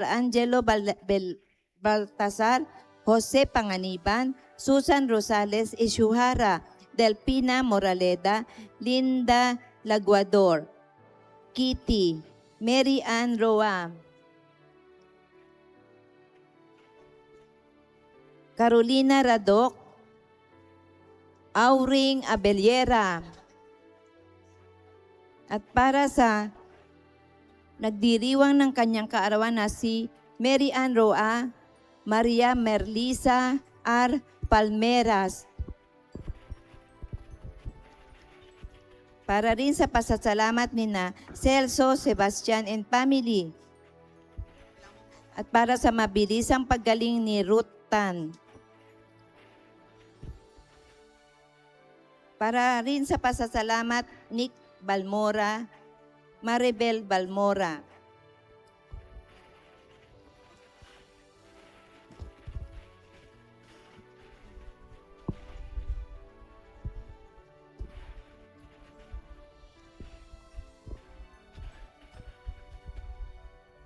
Angelo Baltasar, Jose Panganiban, Susan Rosales Ishuhara, Delpina Moraleda, Linda Laguador, Kitty, Mary Ann Roa, Carolina Radok, Auring Abellera. At para sa nagdiriwang ng kanyang kaarawan na si Mary Ann Roa, Maria Merlisa R. Palmeras. Para rin sa pasasalamat ni na Celso Sebastian and family. At para sa mabilisang paggaling ni Ruth Tan. Para rin sa pasasalamat Nick Balmora, Maribel Balmora.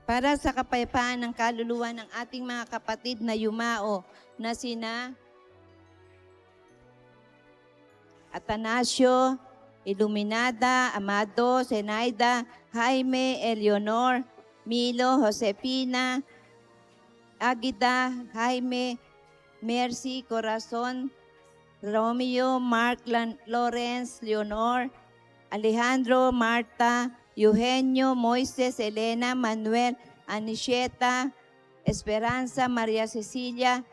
Para sa kapayapaan ng kaluluwa ng ating mga kapatid na yumao na sina Atanasio, Iluminada, Amado, Zenaida, Jaime, Eleonor, Milo, Josefina, Agida, Jaime, Mercy, Corazon, Romeo, Mark, Lawrence, Leonor, Alejandro, Marta, Eugenio, Moises, Elena, Manuel, Anisheta, Esperanza, Maria Cecilia,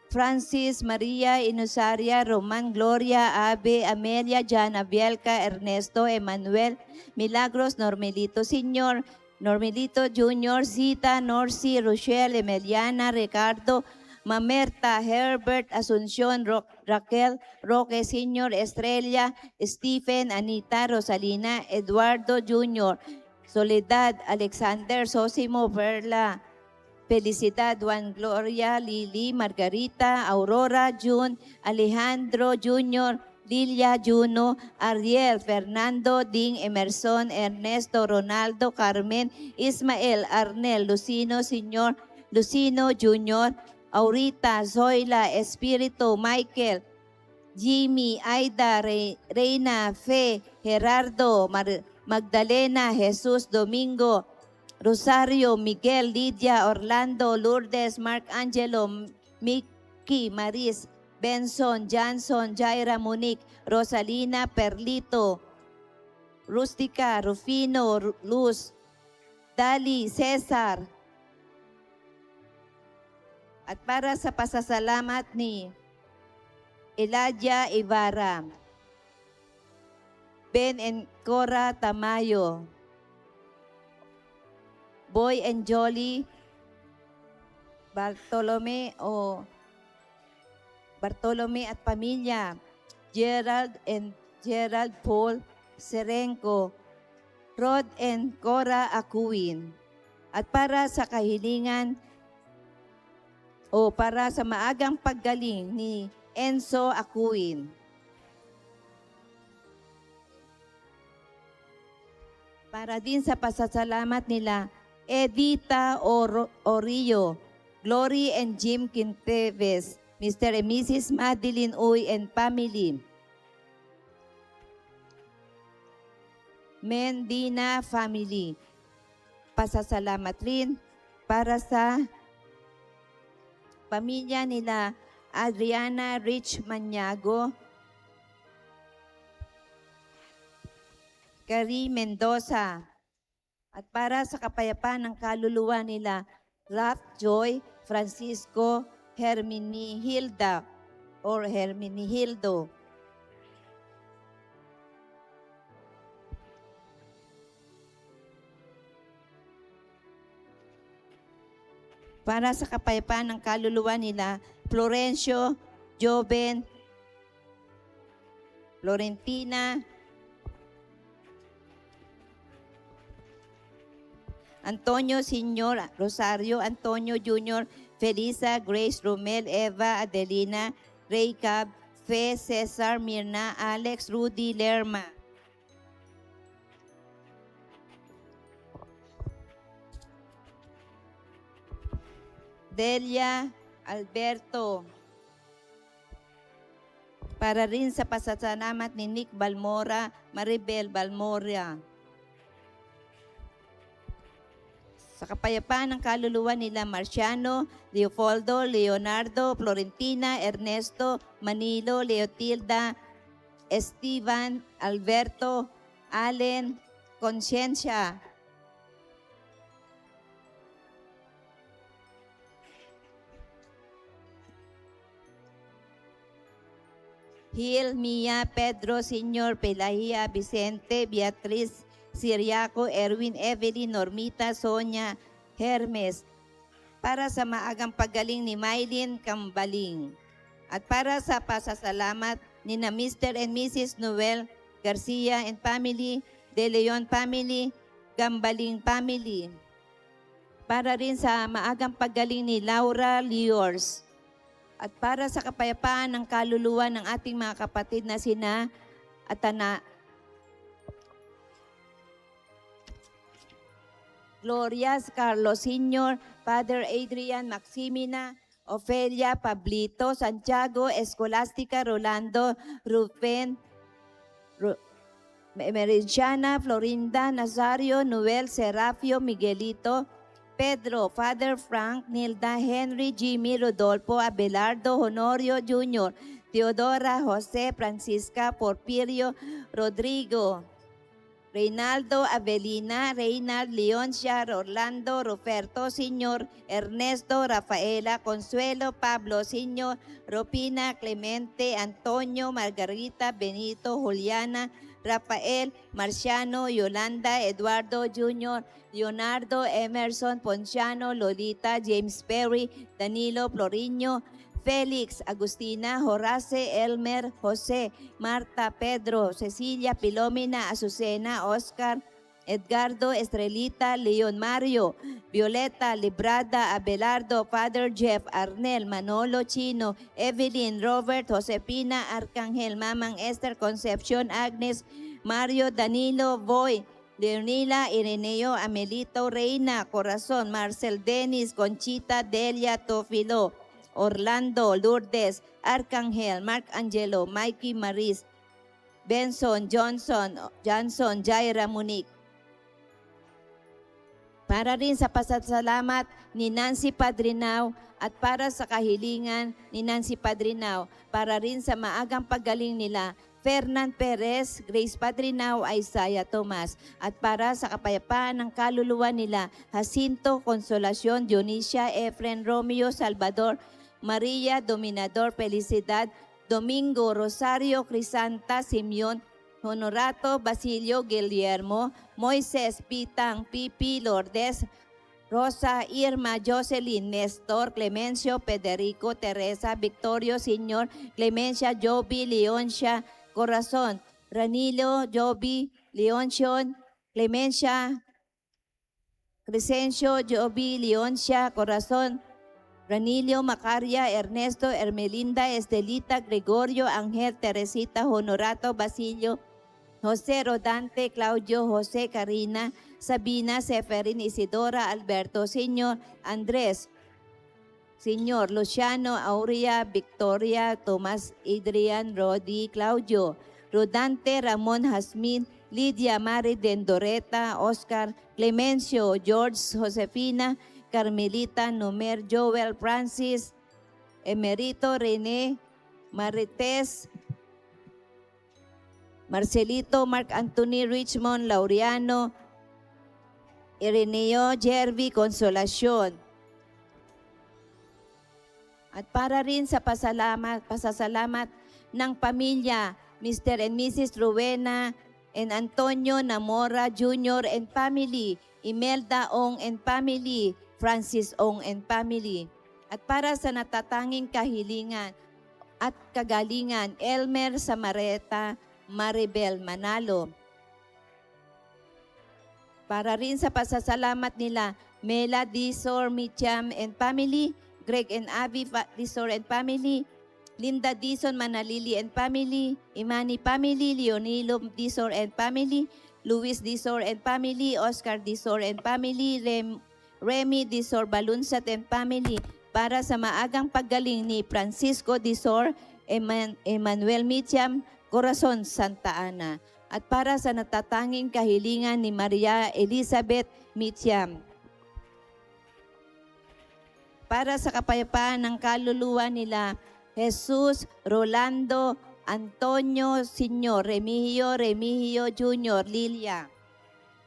Francis, Maria, Inusaria, Roman, Gloria, Abe, Amelia, Jana, Bielka, Ernesto, Emmanuel, Milagros, Normelito Sr., Normelito Jr., Zita, Norcy, Rochelle, Emeliana, Ricardo, Mamerta, Herbert, Asuncion, Raquel, Roque Sr., Estrella, Stephen, Anita, Rosalina, Eduardo Jr., Soledad, Alexander, Sosimo, Perla, Felicidad, Juan Gloria, Lili, Margarita, Aurora, June, Alejandro Jr., Lilia, Juno, Ariel, Fernando, Ding, Emerson, Ernesto, Ronaldo, Carmen, Ismael, Arnel, Lucino, Sr., Lucino Jr., Aurita, Zoila, Espiritu, Michael, Jimmy, Aida, Reina, Fe, Gerardo, Magdalena, Jesus, Domingo, Rosario, Miguel, Lydia, Orlando, Lourdes, Mark Angelo, Mickey, Maris, Benson, Johnson, Jaira, Monique, Rosalina, Perlito, Rustica, Rufino, Luz, Dali, Cesar. At para sa pasasalamat ni Eladia Ibarra, Ben and Cora Tamayo, Boy and Jolly Bartolome at pamilya, Gerald and Gerald Paul Serenco, Rod and Cora Akuin. At para sa kahilingan para sa maagang paggaling ni Enzo Akuin. Para din sa pasasalamat nila Edita Orillo, Glory and Jim Quinteves, Mr. and Mrs. Madeline Uy and family. Mendina family. Pasasalamat rin para sa pamilya nila Adriana Rich Maniago, Cari Mendoza, at para sa kapayapaan ng kaluluwa nila Raf Joy Francisco Herminihilda or Herminihildo. Para sa kapayapaan ng kaluluwa nila Florencio, Joven, Florentina, Antonio Sr., Rosario, Antonio Jr., Felisa, Grace, Romel, Eva, Adelina, Ray Cab, Fe, Cesar, Mirna, Alex, Rudy, Lerma. Delia Alberto. Para rin sa pasasalamat ni Nick Balmora, Maribel Balmora. Sa kapayapaan ng kaluluwa nila Marciano, Leopoldo, Leonardo, Florentina, Ernesto, Manilo, Leotilda, Esteban, Alberto, Allen, Consciencia. Gil, Mia, Pedro, Senior, Pelahia, Vicente, Beatriz, Siriaco, Erwin, Evelyn, Normita, Sonia, Hermes. Para sa maagang paggaling ni Mylene Cambaling. At para sa pasasalamat ni na Mr. and Mrs. Noel Garcia and family, De Leon family, Gambaling family. Para rin sa maagang paggaling ni Laura Liors. At para sa kapayapaan ng kaluluwa ng ating mga kapatid na sina Atana, Gloria Carlos Sr., Father Adrian Maximina, Ofelia Pablito, Santiago, Escolástica, Rolando, Ruben, Meridiana, Florinda, Nazario, Noel, Serafio, Miguelito, Pedro, Father Frank, Nilda, Henry, Jimmy, Rodolfo, Abelardo, Honorio Jr., Teodora, Jose, Francisca, Porfirio, Rodrigo, Reynaldo, Avelina, Reynald, Leoncia, Orlando, Ruperto, Sr., Ernesto, Rafaela, Consuelo, Pablo, Sr., Ropina, Clemente, Antonio, Margarita, Benito, Juliana, Rafael, Marciano, Yolanda, Eduardo Jr., Leonardo, Emerson, Ponciano, Lolita, James Perry, Danilo, Floriño, Felix, Agustina, Horace, Elmer, Jose, Marta, Pedro, Cecilia, Pilomina, Azucena, Oscar, Edgardo, Estrelita, Leon Mario, Violeta, Librada, Abelardo, Father Jeff, Arnel, Manolo, Chino, Evelyn, Robert, Josepina, Arcangel, Mamang Esther, Concepcion, Agnes, Mario, Danilo, Boy, Leonila, Ireneo, Amelito, Reina, Corazon, Marcel, Dennis, Conchita, Delia, Tofilo, Orlando, Lourdes, Arcangel, Mark Angelo, Mikey Maris, Benson, Johnson, Jaira Monique. Para rin sa pasasalamat ni Nancy Padrinao at para sa kahilingan ni Nancy Padrinao, para rin sa maagang paggaling nila, Fernan Perez, Grace Padrinao, Isaiah Tomas, at para sa kapayapaan ng kaluluwa nila, Jacinto, Consolacion, Dionisia, Efren, Romeo, Salvador, Maria, Dominador, Felicidad, Domingo, Rosario, Crisanta, Simeon, Honorato, Basilio, Guillermo, Moises, Pitang, Pipi, Lourdes, Rosa, Irma, Jocelyn, Nestor, Clemencio, Federico, Teresa, Victorio, Señor, Clemencia, Joby, Leoncia, Corazon, Ranilo, Joby, Leoncion, Clemencia, Crescencio, Joby, Leoncia, Corazon, Ranilio, Macaria, Ernesto, Ermelinda, Estelita, Gregorio, Ángel, Teresita, Honorato, Basilio, José Rodante, Claudio, José, Karina, Sabina, Seferin, Isidora, Alberto, Señor, Andrés, Señor, Luciano, Aurea, Victoria, Tomás, Adrian, Rodi, Claudio, Rodante, Ramón, Jasmine, Lidia, Mari, Dendoreta, Oscar, Clemencio, George, Josefina, Carmelita, Nomer, Joel, Francis, Emerito, René, Marites, Marcelito, Mark Anthony, Richmond, Laureano, Ireneo, Jervy, Consolacion. At para rin sa pasasalamat ng pamilya, Mr. and Mrs. Rowena and Antonio Namora Jr. and family, Imelda Ong and family, Francis Ong and family. At para sa natatanging kahilingan at kagalingan, Elmer Samareta, Maribel Manalo. Para rin sa pasasalamat nila, Mela Dizor, Micham and family, Greg and Abby Dizor and family, Linda Dizon Manalili and family, Imani family, Leonilo Dizor and family, Luis Dizor and family, Oscar Dizor and family, Remy Dizor Balunsat and family, para sa maagang paggaling ni Francisco Disor, Emmanuel Mitcham, Corazon Santa Ana, at para sa natatanging kahilingan ni Maria Elizabeth Mitcham, para sa kapayapaan ng kaluluwa nila Jesus Rolando Antonio Sr. Remigio Jr. Lilia,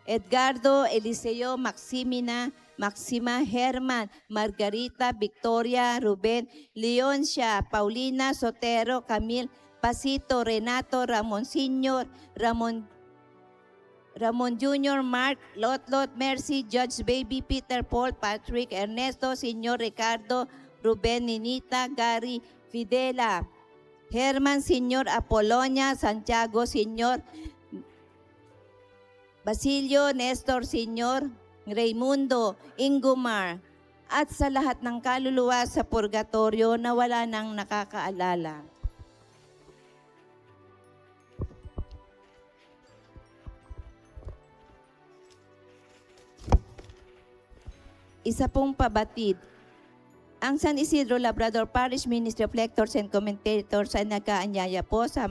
Edgardo Eliseo Maxima Herman, Margarita Victoria Ruben, Leoncia Paulina Sotero, Camille Pasito, Renato Ramon Sr., Ramon Jr., Mark, Lotlot, Mercy, Judge Baby, Peter Paul, Patrick, Ernesto, Sr., Ricardo, Ruben, Ninita, Gary, Fidela, Herman, Sr., Apolonia, Santiago, Sr., Basilio, Nestor, Sr., Raimundo, Ingomar, at sa lahat ng kaluluwa sa purgatorio na wala nang nakakaalala. Isa pong pabatid. Ang San Isidro Labrador Parish Ministry of Lectors and Commentators ay nagkaanyaya po sa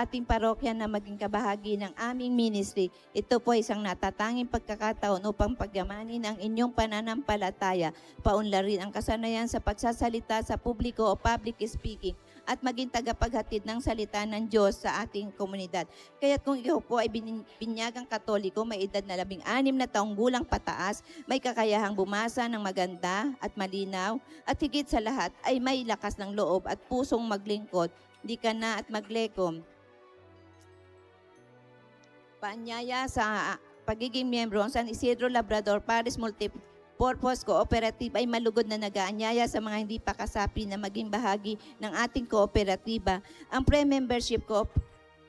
ating parokya na maging kabahagi ng aming ministry. Ito po isang natatanging pagkakataon upang pagyamanin ang inyong pananampalataya, paunlarin ang kasanayan sa pagsasalita sa publiko o public speaking, at maging tagapaghatid ng salita ng Diyos sa ating komunidad. Kaya't kung ikaw po ay binyagang Katoliko, may edad na 16 na taong gulang pataas, may kakayahang bumasa ng maganda at malinaw, at higit sa lahat ay may lakas ng loob at pusong maglingkod, di ka na at maglekom. Paanyaya sa pagiging miyembro ng San Isidro Labrador Parish Multipurpose Cooperative ay malugod na nag-aanyaya sa mga hindi pa kasapi na maging bahagi ng ating kooperatiba. Ang pre-membership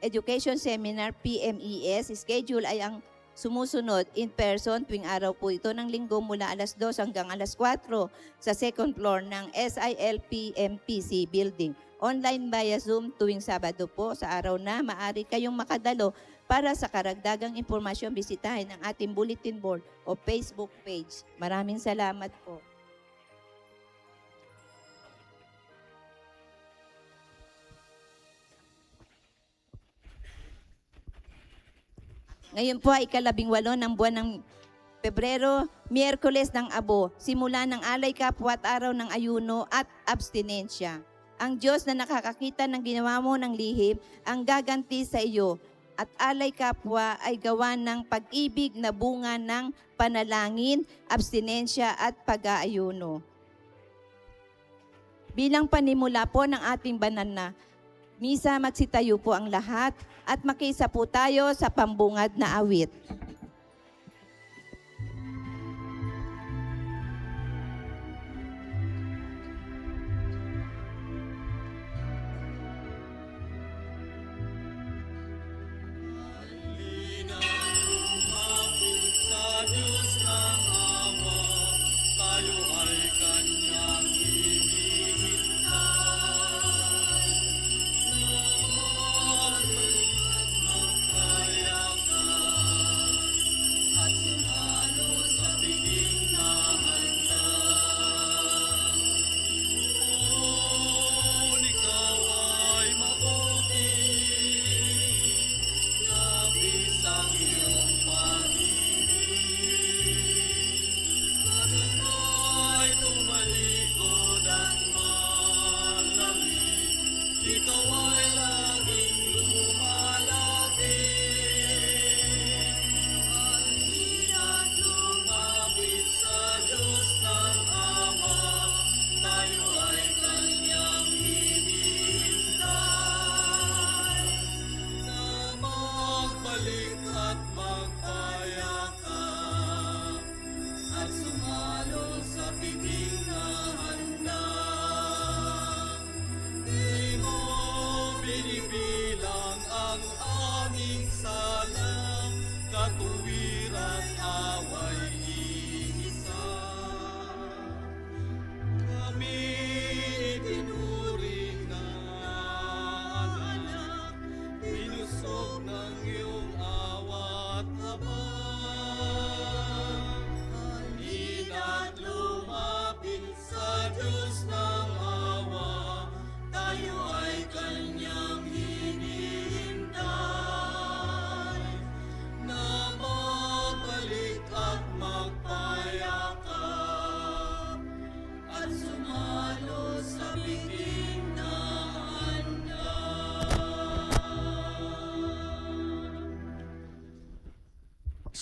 education seminar PMES schedule ay ang sumusunod in person tuwing araw po ito ng linggo mula alas 2 hanggang alas 4 sa second floor ng SILP MPC building. Online via Zoom tuwing Sabado po. Sa araw na maaari kayong makadalo. Para sa karagdagang impormasyon, bisitahin ang ating bulletin board o Facebook page. Maraming salamat po. Ngayon po ay ika-18 ng buwan ng Pebrero, Miyerkules ng Abo, simula ng alay kapwa at araw ng ayuno at abstinensya. Ang Diyos na nakakakita ng ginawa mo ng lihim, ang gaganti sa iyo, at alay kapwa ay gawa ng pag-ibig na bunga ng panalangin, abstinensya at pag-aayuno. Bilang panimula po ng ating banal na misa, magsitayo po ang lahat at makiisa po tayo sa pambungad na awit.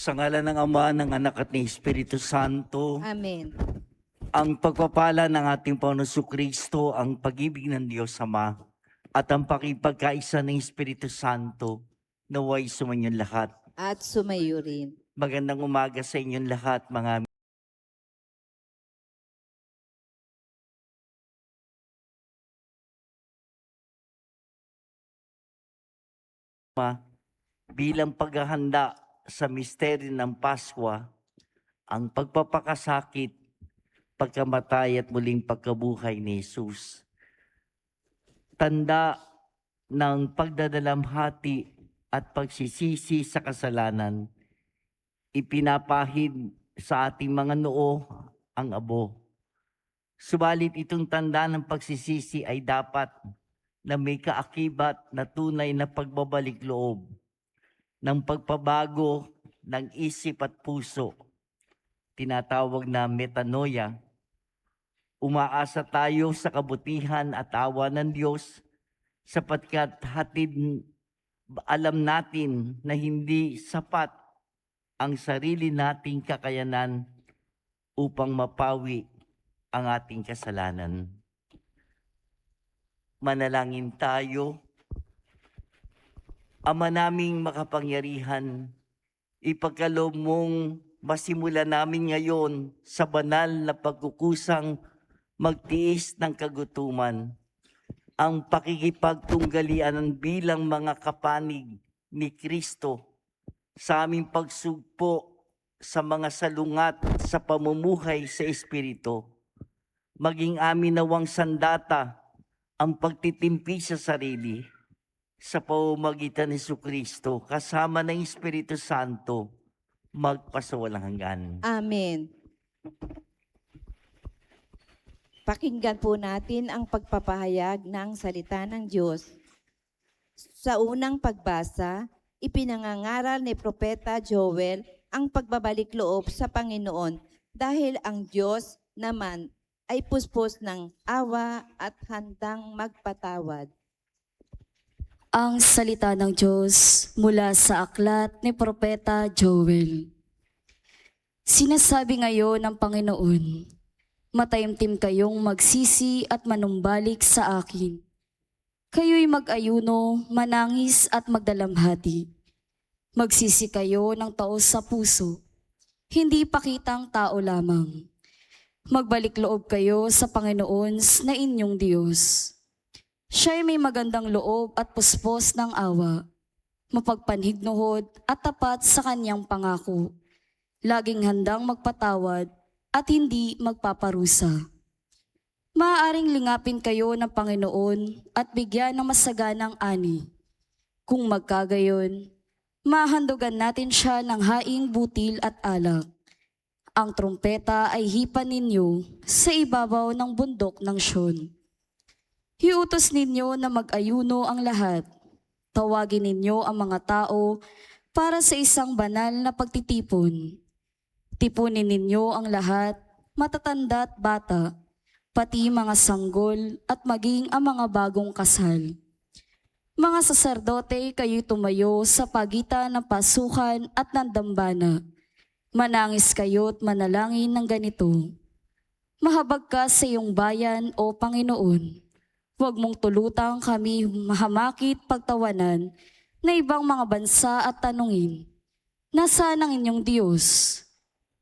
Sa ngalan ng Ama, ng Anak at ng Espiritu Santo, Amen. ang pagpapala ng ating Panginoon Kristo, ang pag-ibig ng Diyos Ama, at ang pakipagkaisa ng Espiritu Santo, naway sumanyon lahat. At sumayo rin. Magandang umaga sa inyong lahat, mga bilang paghahanda sa misteryo ng Paskwa, ang pagpapakasakit, pagkamatay at muling pagkabuhay ni Jesus. Tanda ng pagdadalamhati at pagsisisi sa kasalanan, ipinapahid sa ating mga noo ang abo. Subalit itong tanda ng pagsisisi ay dapat na may kaakibat na tunay na pagbabalik loob ng pagpabago ng isip at puso, tinatawag na metanoia. Umaasa tayo sa kabutihan at awa ng Diyos sapagkat alam natin na hindi sapat ang sarili nating kakayanan upang mapawi ang ating kasalanan. Manalangin tayo. Ama naming makapangyarihan, ipagkaloob mong masimula namin ngayon sa banal na pagkukusang magtiis ng kagutuman, ang pakikipagtunggalian bilang mga kapanig ni Kristo sa aming pagsugpo sa mga salungat sa pamumuhay sa Espiritu. Maging amin nawang sandata ang pagtitimpi sa sarili sa pamamagitan ni Jesucristo kasama ng Espiritu Santo magpasawalang hanggan. Amen. Pakinggan po natin ang pagpapahayag ng salita ng Diyos. Sa unang pagbasa, ipinangangaral ni Propeta Joel ang pagbabalik loob sa Panginoon dahil ang Diyos naman ay puspos ng awa at handang magpatawad. Ang salita ng Diyos mula sa aklat ni Propeta Joel. Sinasabi ngayon ng Panginoon, matayimtim kayong magsisi at manumbalik sa akin. Kayo'y mag-ayuno, manangis at magdalamhati. Magsisi kayo ng taos sa puso, hindi pakitang tao lamang. Magbalik loob kayo sa Panginoon na inyong Diyos. Siya'y may magandang loob at puspos ng awa, mapagpanhignuhod at tapat sa kanyang pangako, laging handang magpatawad at hindi magpaparusa. Maaaring lingapin kayo ng Panginoon at bigyan ng masaganang ani. Kung magkagayon, mahandugan natin siya ng haing butil at alak. Ang trumpeta ay hipan ninyo sa ibabaw ng bundok ng Sion. Hiutos ninyo na mag-ayuno ang lahat. Tawagin ninyo ang mga tao para sa isang banal na pagtitipon. Tipunin ninyo ang lahat, matatanda at bata, pati mga sanggol at maging ang mga bagong kasal. Mga saserdote, kayo'y tumayo sa pagitan ng pasukan at ng dambana. Manangis kayo't manalangin ng ganito. Mahabag ka sa iyong bayan, O Panginoon. Huwag mong tulutang kami mahamakit pagtawanan na ibang mga bansa at tanungin, nasaan ang inyong Diyos?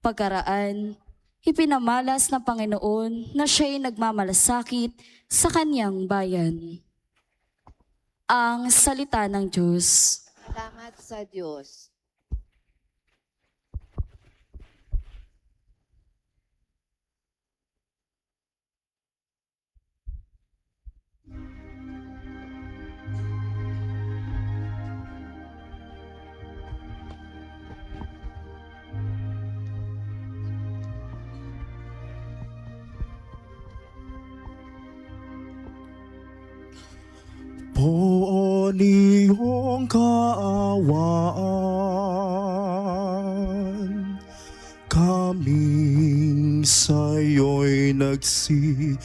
Pagkaraan, ipinamalas ng Panginoon na siya'y nagmamalasakit sa kanyang bayan. Ang salita ng Diyos. Salamat sa Diyos. Poon iyong kaawaan, kaming sa'yo'y nagsisuway.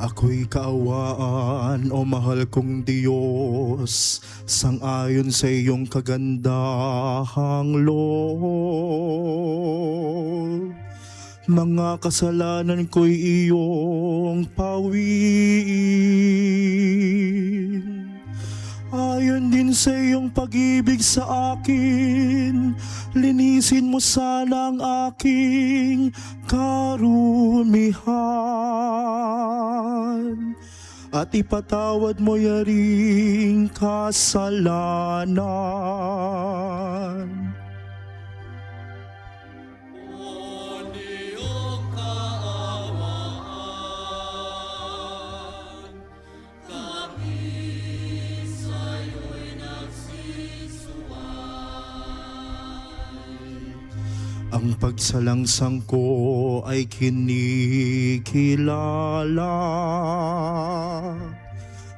Ako'y kaawaan, o mahal kong Diyos, sang-ayon sa iyong kagandahang loob. Mga kasalanan ko'y iyong pawiin. Ayon din sa iyong pag-ibig sa akin, linisin mo sana ang aking karumihan at ipatawad mo yaring kasalanan. Ang pagsalangsang ko ay kinikilala,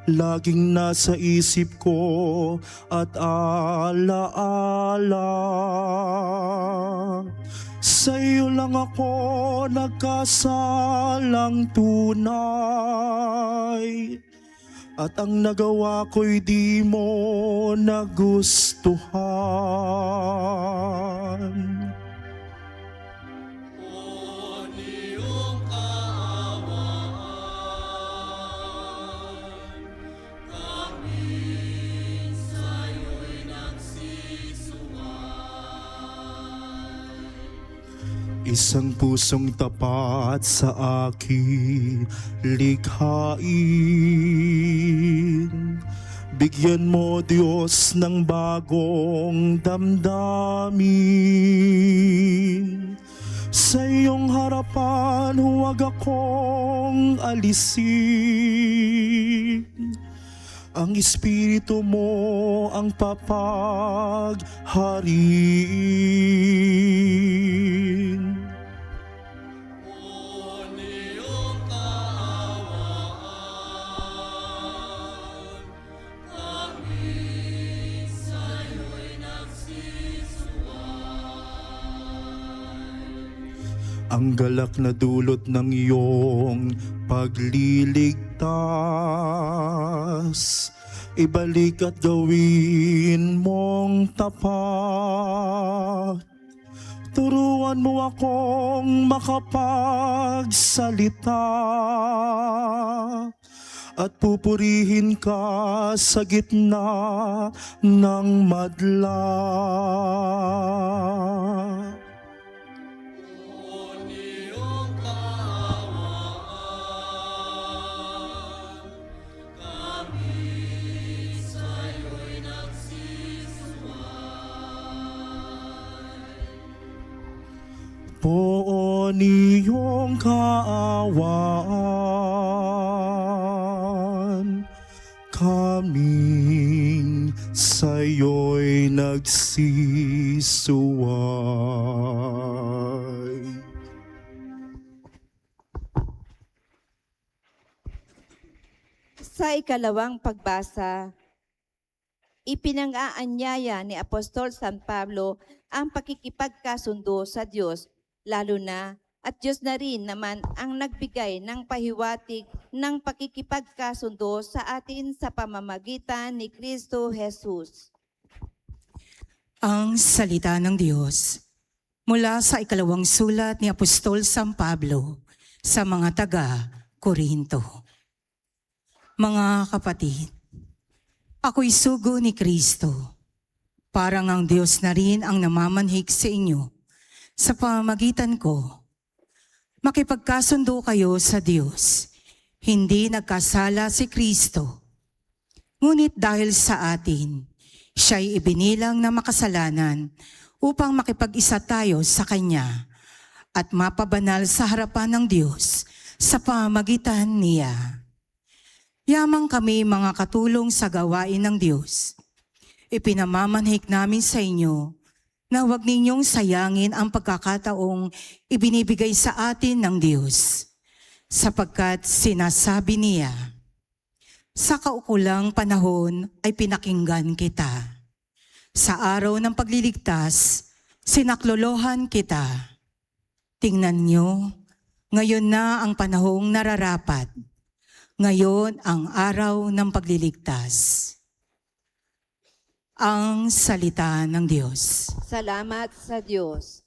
laging nasa isip ko at alaala. Sa iyo lang ako nagkasalang tunay, at ang nagawa ko'y di mo nagustuhan. Isang pusong tapat sa aking likhain. Bigyan mo, Diyos, ng bagong damdamin. Sa iyong harapan, huwag akong alisin. Ang Espiritu mo ang papaghariin. Ang galak na dulot ng iyong pagliligtas, ibalik at gawin mong tapat. Turuan mo akong makapagsalita at pupurihin ka sa gitna ng madla. Poon iyong kaawaan, kaming sa'yo'y nagsisuway. Sa ikalawang pagbasa, ipinang-aanyaya ni Apostol San Pablo ang pakikipagkasundo sa Diyos, lalo na at Diyos na rin naman ang nagbigay ng pahiwatig ng pakikipagkasundo sa atin sa pamamagitan ni Kristo Jesus. Ang salita ng Diyos mula sa ikalawang sulat ni Apostol San Pablo sa mga taga-Korinto. Mga kapatid, ako'y sugo ni Kristo. Parang ang Diyos na rin ang namamanhik sa inyo sa pamamagitan ko. Makipagkasundo kayo sa Diyos. Hindi nagkasala si Kristo. Ngunit dahil sa atin, siya'y ibinilang na makasalanan upang makipag-isa tayo sa Kanya at mapabanal sa harapan ng Diyos sa pamamagitan niya. Yamang kami mga katulong sa gawain ng Diyos. Ipinamamanhik namin sa inyo na huwag ninyong sayangin ang pagkakataong ibinibigay sa atin ng Diyos, sapagkat sinasabi niya, sa kaukulang panahon ay pinakinggan kita. Sa araw ng pagliligtas, sinaklolohan kita. Tingnan niyo, ngayon na ang panahong nararapat. ngayon ang araw ng pagliligtas. Ang salita ng Diyos. Salamat sa Diyos.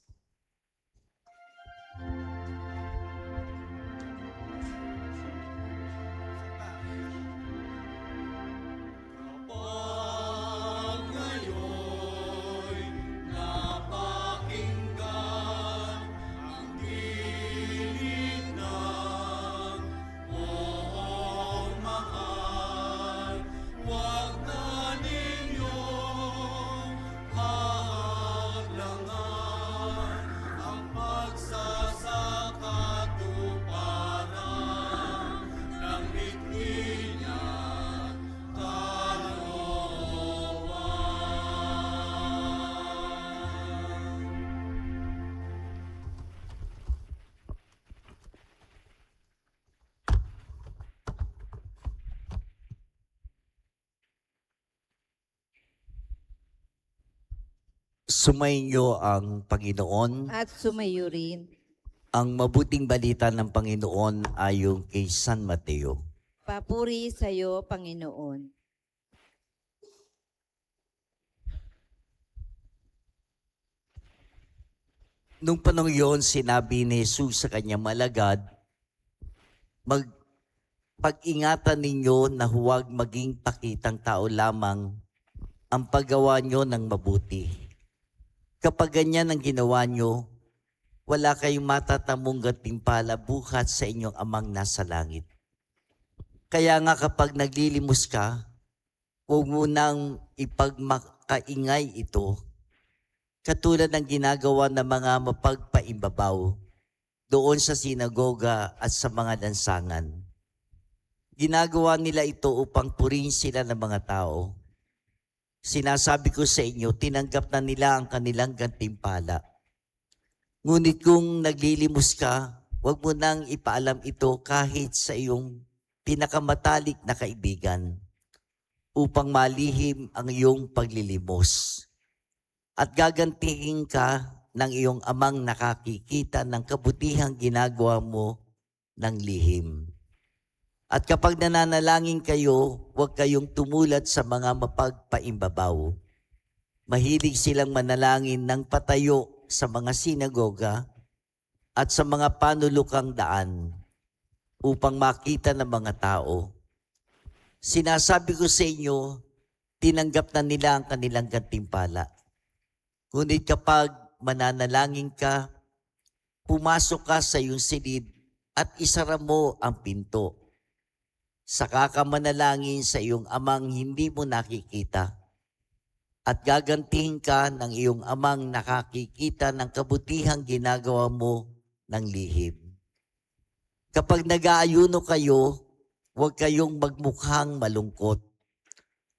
Sumainyo ang Panginoon. At sumayo rin. Ang mabuting balita ng Panginoon ayon kay San Mateo. Papuri sa iyo, Panginoon. Nung panahon yon, sinabi ni Jesus sa kanyang malagad, pag-ingatan ninyo na huwag maging pakitang tao lamang ang paggawa nyo ng mabuti. Kapag ganyan ang ginawa nyo, wala kayong matatamong gantimpala buhat sa inyong amang nasa langit. Kaya nga kapag naglilimos ka, huwag mo nang ipagmakaingay ito, katulad ng ginagawa ng mga mapagpaimbabaw doon sa sinagoga at sa mga lansangan. Ginagawa nila ito upang purihin sila ng mga tao. Sinasabi ko sa inyo, tinanggap na nila ang kanilang gantimpala. Ngunit kung naglilimos ka, huwag mo nang ipaalam ito kahit sa iyong pinakamatalik na kaibigan upang malihim ang iyong paglilimos. At gagantihin ka ng iyong amang nakakikita ng kabutihang ginagawa mo ng lihim. At kapag nananalangin kayo, huwag kayong tumulad sa mga mapagpaimbabaw. Mahilig silang manalangin ng patayo sa mga sinagoga at sa mga panulukang daan upang makita ng mga tao. Sinasabi ko sa inyo, tinanggap na nila ang kanilang gantimpala. Ngunit kapag mananalangin ka, pumasok ka sa iyong silid at isara mo ang pinto. Saka ka manalangin sa iyong amang hindi mo nakikita at gagantihin ka ng iyong amang nakakikita ng kabutihang ginagawa mo ng lihim. Kapag nag-aayuno kayo, huwag kayong magmukhang malungkot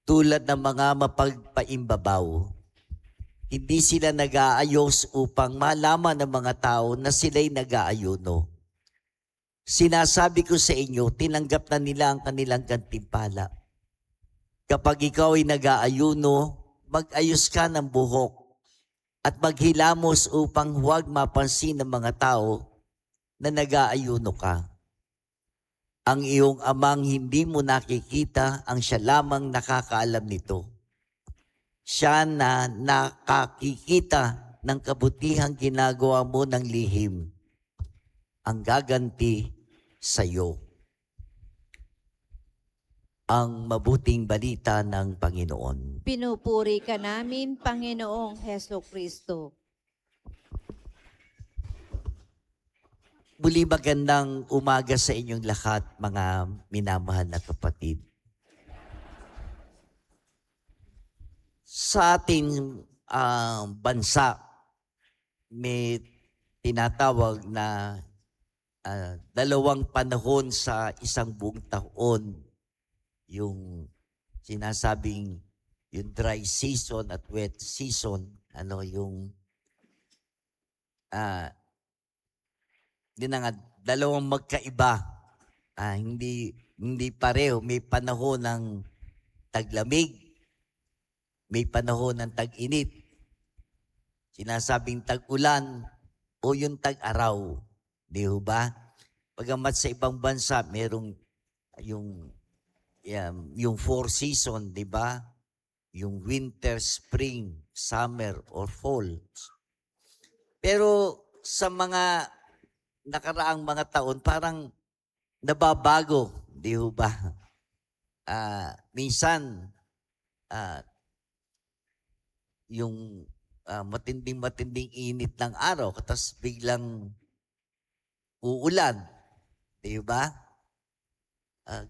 tulad ng mga mapagpaimbabaw. Hindi sila nag-aayos upang malaman ng mga tao na sila'y nag-aayuno. Sinasabi ko sa inyo, tinanggap na nila ang kanilang gantimpala. Kapag ikaw ay nag-aayuno, mag-ayos ka ng buhok at maghilamos upang huwag mapansin ng mga tao na nag-aayuno ka. Ang iyong amang hindi mo nakikita, ang siya lamang nakakaalam nito. Siya na nakakikita ng kabutihang ginagawa mo ng lihim, ang gaganti sa iyo. Ang mabuting balita ng Panginoon. Pinupuri ka namin, Panginoong Heso Kristo. Muli magandang umaga sa inyong lahat, mga minamahal na kapatid. Sa ating bansa, may tinatawag na dalawang panahon sa isang buong taon. Yung sinasabing yung dry season at wet season, din nga dalawang magkaiba. Hindi pareho. May panahon ng taglamig, may panahon ng tag-init. Sinasabing tag-ulan o yung tag-araw. Di ba? Pagamat sa ibang bansa, merong yung yung four season, di ba? Yung winter, spring, summer, or fall. Pero sa mga nakaraang mga taon, parang nababago, di ho ba? Minsan, yung matinding init ng araw, tapos biglang uulan, di ba?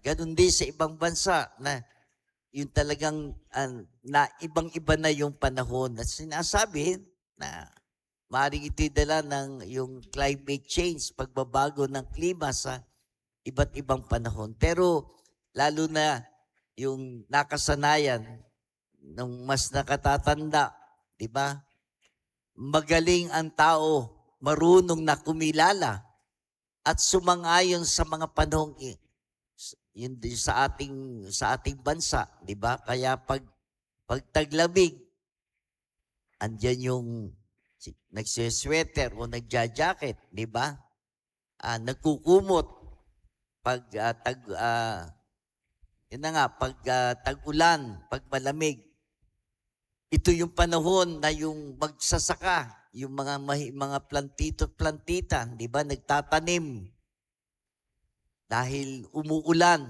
Ganun din sa ibang bansa na yung talagang na ibang-iba na yung panahon at sinasabi na maaaring ito'y dala ng yung climate change, pagbabago ng klima sa iba't ibang panahon. Pero lalo na yung nakasanayan ng mas nakatatanda, di ba? Magaling ang tao, marunong na kumilala at sumang-ayon sa mga panahong yun din sa ating bansa, di ba? Kaya pag taglamig, andyan yung nagsisweater o nagja-jacket, di ba? Nagkukumot pag yun na nga, pag tag-ulan, pag malamig. Ito yung panahon na yung magsasaka, yung mga plantita, di ba? Nagtatanim. Dahil umuulan,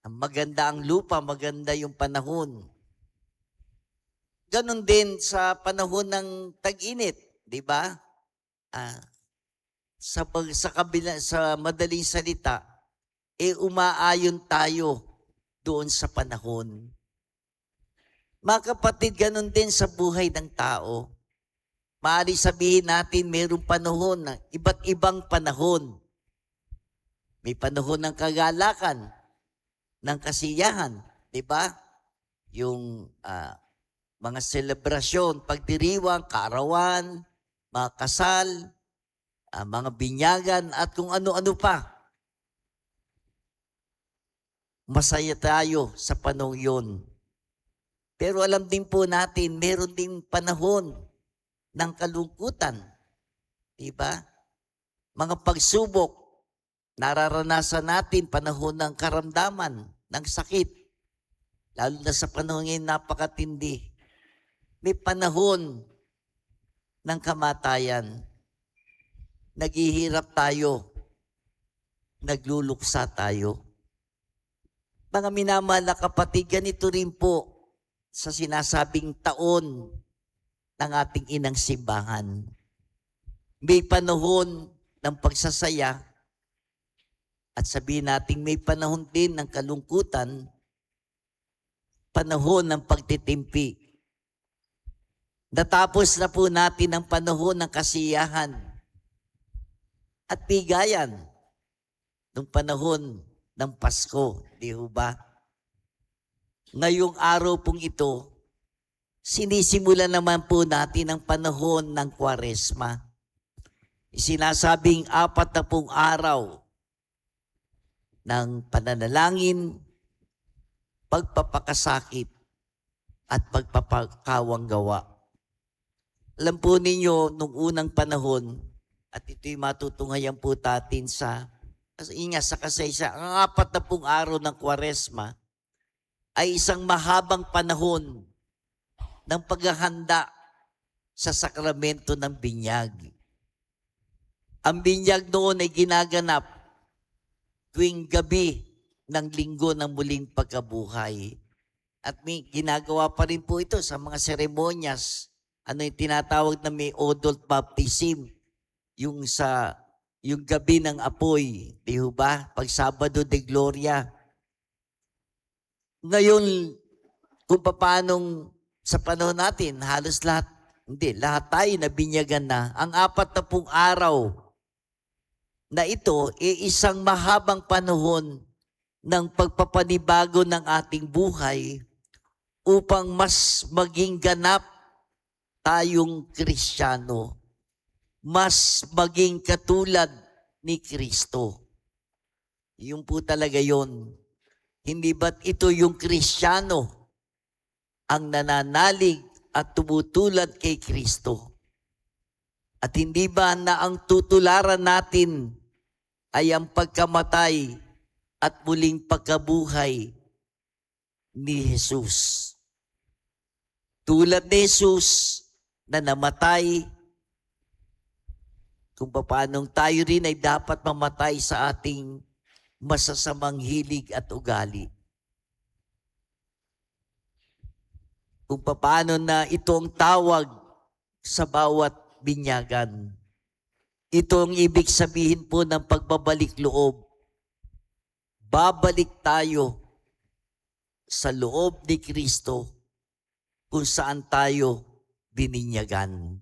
maganda ang lupa, maganda yung panahon. Ganon din sa panahon ng tag-init, di ba? Sa madaling salita, umaayon tayo doon sa panahon. Mga kapatid, ganon din sa buhay ng tao. Maaari sabihin natin mayroong panahon, iba't ibang panahon. May panahon ng kagalakan, ng kasiyahan, di ba? Yung mga selebrasyon, pagdiriwang, kaarawan, mga kasal, mga binyagan, at kung ano-ano pa. Masaya tayo sa panahon yun. Pero alam din po natin, meron din panahon ng kalungkutan. Di ba? Mga pagsubok, nararanasan natin panahon ng karamdaman, ng sakit. Lalo na sa panahon ngayon, napakatindi. May panahon ng kamatayan. Naghihirap tayo. Nagluluksa tayo. Mga minamahal na kapatid, ganito rin po sa sinasabing taon ng ating inang simbahan. May panahon ng pagsasaya at sabihin natin may panahon din ng kalungkutan, panahon ng pagtitimpi. Natapos na po natin ang panahon ng kasiyahan at bigayan ng panahon ng Pasko, di ho ba? Ngayong araw pong ito, sinisimula naman po natin ang panahon ng Kwaresma. Isinasabing 40 araw ng pananalangin, pagpapakasakit, at pagpapakawang gawa. Alam po ninyo, nung unang panahon, at ito'y matutunghayan po natin sa kasaysayan, ang 40 araw ng Kwaresma ay isang mahabang panahon ng paghahanda sa sakramento ng binyag. Ang binyag noon ay ginaganap tuwing gabi ng linggo ng muling pagkabuhay. At may ginagawa pa rin po ito sa mga seremonyas. Ano yung tinatawag na may adult baptism, yung gabi ng apoy, di ho ba? Pag Sabado de Gloria. Ngayon, kung paanong sa panahon natin, halos lahat tayo nabinyagan na. Ang 40 araw na ito ay isang mahabang panahon ng pagpapanibago ng ating buhay upang mas maging ganap tayong Kristiyano, mas maging katulad ni Kristo. Yung po talaga yon. Hindi ba't ito yung Kristiyano ang nananalig at tumutulad kay Kristo? At hindi ba na ang tutularan natin ay ang pagkamatay at muling pagkabuhay ni Jesus. Tulad ni Jesus na namatay, kung paanong tayo rin ay dapat mamatay sa ating masasamang hilig at ugali. Kung paano na ito ang tawag sa bawat binyagan. Ito ang ibig sabihin po ng pagbabalik loob. Babalik tayo sa loob ni Kristo kung saan tayo bininyagan.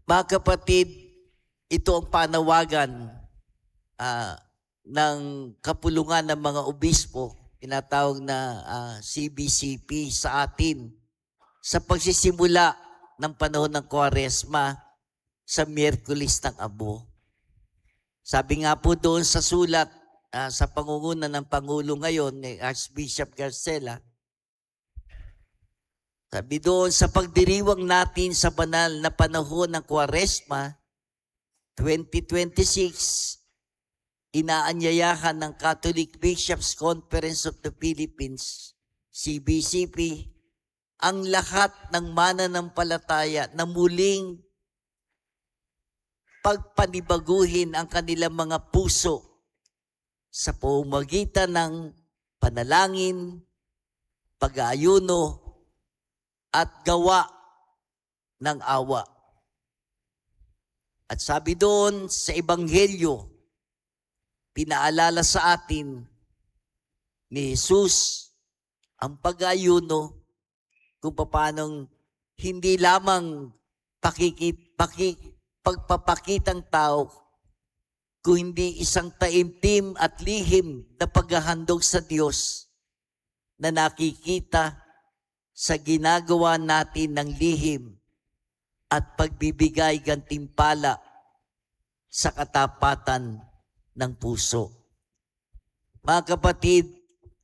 Mga kapatid, ito ang panawagan ng kapulungan ng mga obispo, tinatawag na CBCP sa atin, sa pagsisimula ng panahon ng Kwaresma sa Miyerkules ng Abo. Sabi nga po doon sa sulat sa pangunguna ng Pangulo ngayon ni Archbishop Garcela, sabi doon, sa pagdiriwang natin sa banal na panahon ng Kwaresma 2026, inaanyayahan ng Catholic Bishops Conference of the Philippines, CBCP, ang lahat ng mananampalataya na muling pagpanibaguhin ang kanilang mga puso sa pamamagitan ng panalangin, pag-aayuno, at gawa ng awa. At sabi doon sa Ebanghelyo, pinaalala sa atin ni Jesus ang pag-ayuno kung paanong hindi lamang pagpapakitang tao, kung hindi isang taimtim at lihim na paghahandog sa Diyos na nakikita sa ginagawa natin ng lihim at pagbibigay gantimpala sa katapatan ng puso. Mga kapatid,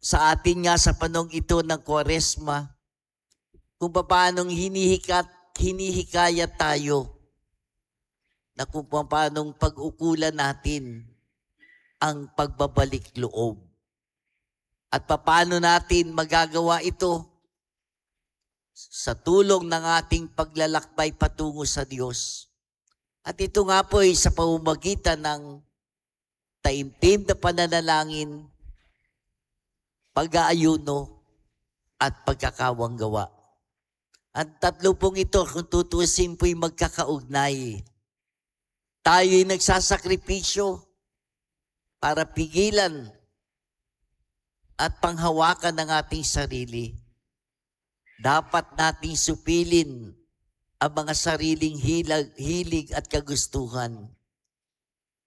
sa atin nga sa panahong ito ng Kwaresma, kung paanong hinihikayat tayo na kung paanong pag-ukulan natin ang pagbabalik loob. At paano natin magagawa ito? Sa tulong ng ating paglalakbay patungo sa Diyos. At ito nga po ay sa pamamagitan ng taimtim na pananalangin, pag-aayuno, at pagkakawanggawa. Ang tatlo pong ito, kung tutusin po'y magkakaugnay. Tayo'y nagsasakripisyo para pigilan at panghawakan ng ating sarili. Dapat nating supilin ang mga sariling hilig at kagustuhan.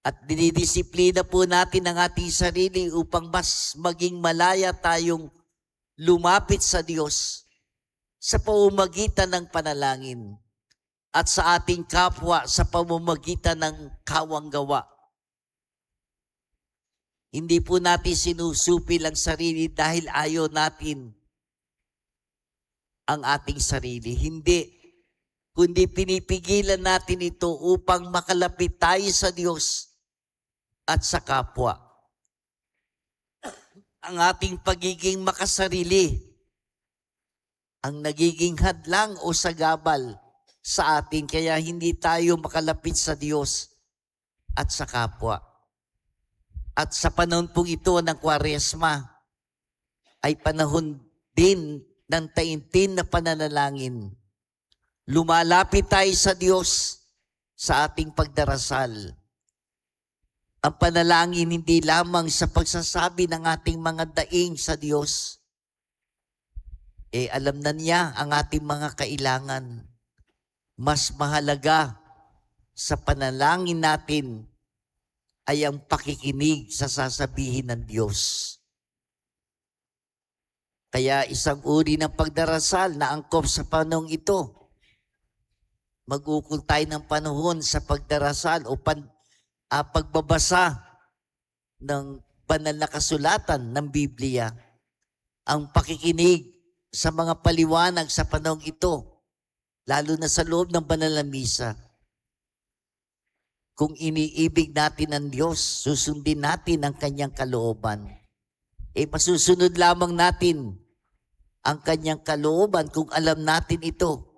At dinidisiplina po natin ang ating sarili upang mas maging malaya tayong lumapit sa Diyos sa pamamagitan ng panalangin at sa ating kapwa sa pamamagitan ng kawanggawa. Hindi po natin sinusupil ang sarili dahil ayaw natin ang ating sarili. Hindi. Kundi pinipigilan natin ito upang makalapit tayo sa Diyos at sa kapwa. Ang ating pagiging makasarili ang nagiging hadlang o sagabal sa atin, kaya hindi tayo makalapit sa Diyos at sa kapwa. At sa panahon pong ito ng Kwaresma ay panahon din ng taimtim na pananalangin. Lumalapit tayo sa Diyos sa ating pagdarasal. Ang panalangin hindi lamang sa pagsasabi ng ating mga daing sa Diyos. Alam na niya ang ating mga kailangan. Mas mahalaga sa panalangin natin ay ang pakikinig sa sasabihin ng Diyos. Kaya isang uri ng pagdarasal na angkop sa panahong ito. Mag-ukol tayo ng panahon sa pagdarasal o pagbabasa ng banal na kasulatan ng Biblia. Ang pakikinig sa mga paliwanag sa panahong ito, lalo na sa loob ng banal na misa. kung iniibig natin ang Diyos, susundin natin ang kanyang kalooban. Masusunod lamang natin ang kanyang kalooban kung alam natin ito.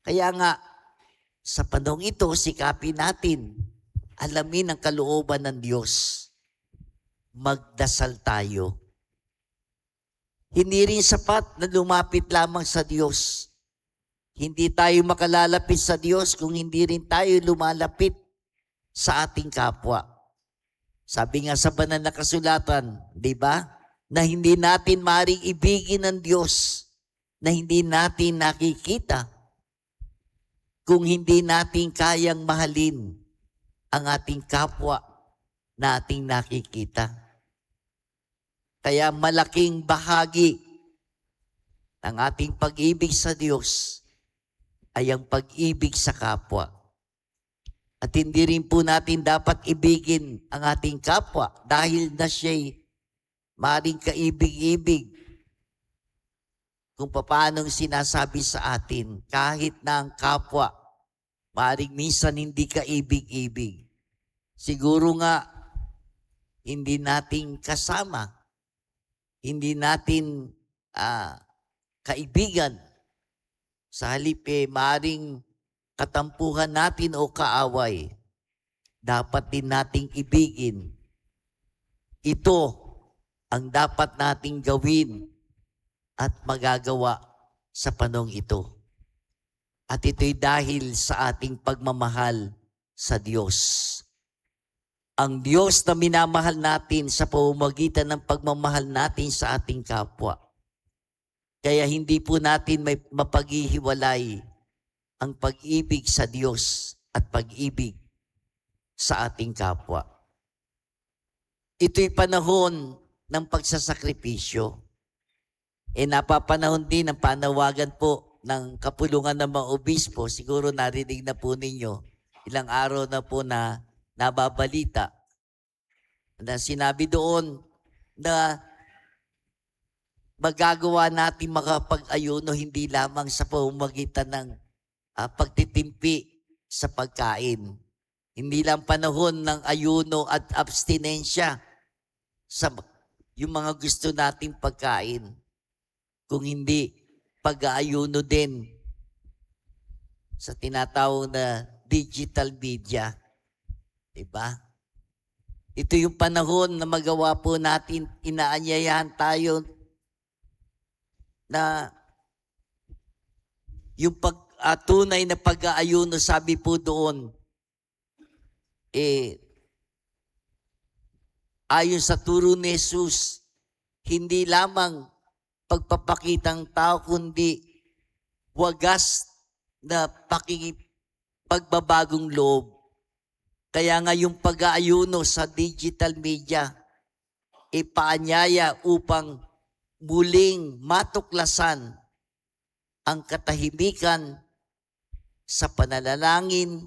Kaya nga, sa panahong ito, sikapin natin, alamin ang kalooban ng Diyos. Magdasal tayo. Hindi rin sapat na lumapit lamang sa Diyos. Hindi tayo makalalapit sa Diyos kung hindi rin tayo lumalapit sa ating kapwa. Sabi nga sa banal na kasulatan, di ba? Na hindi natin maaaring ibigin ng Diyos na hindi natin nakikita kung hindi natin kayang mahalin ang ating kapwa na ating nakikita. Kaya malaking bahagi ng ating pag-ibig sa Diyos ay ang pag-ibig sa kapwa. At hindi rin po natin dapat ibigin ang ating kapwa dahil na siya'y maaaring kaibig-ibig kung paanong sinasabi sa atin kahit na ang kapwa maaaring minsan hindi kaibig-ibig. Siguro nga hindi natin kasama, hindi natin kaibigan. Sa halip maaaring katampuhan natin o kaaway, dapat din nating ibigin. Ito ang dapat nating gawin at magagawa sa panahong ito. At ito'y dahil sa ating pagmamahal sa Diyos. Ang Diyos na minamahal natin sa pamamagitan ng pagmamahal natin sa ating kapwa. Kaya hindi po natin may mapaghihiwalay ang pag-ibig sa Diyos at pag-ibig sa ating kapwa. Ito'y panahon ng pagsasakripisyo. Napapanahon din ang panawagan po ng kapulungan ng mga obispo. Siguro narinig na po ninyo, ilang araw na po na nababalita na sinabi doon na magagawa natin makapag-ayuno hindi lamang sa pamamagitan ng pagtitimpi sa pagkain. Hindi lang panahon ng ayuno at abstinensya sa yung mga gusto nating pagkain. Kung hindi, pag-aayuno din sa tinatawag na digital media. Diba? Ito yung panahon na magawa po natin, inaanyayahan tayo na yung tunay na pag-aayuno, sabi po doon, ayon sa turo ni Jesus, hindi lamang pagpapakitang tao, kundi wagas na pagbabagong loob. Kaya nga yung pag-aayuno sa digital media, paanyaya upang muling matuklasan ang katahimikan sa pananalangin,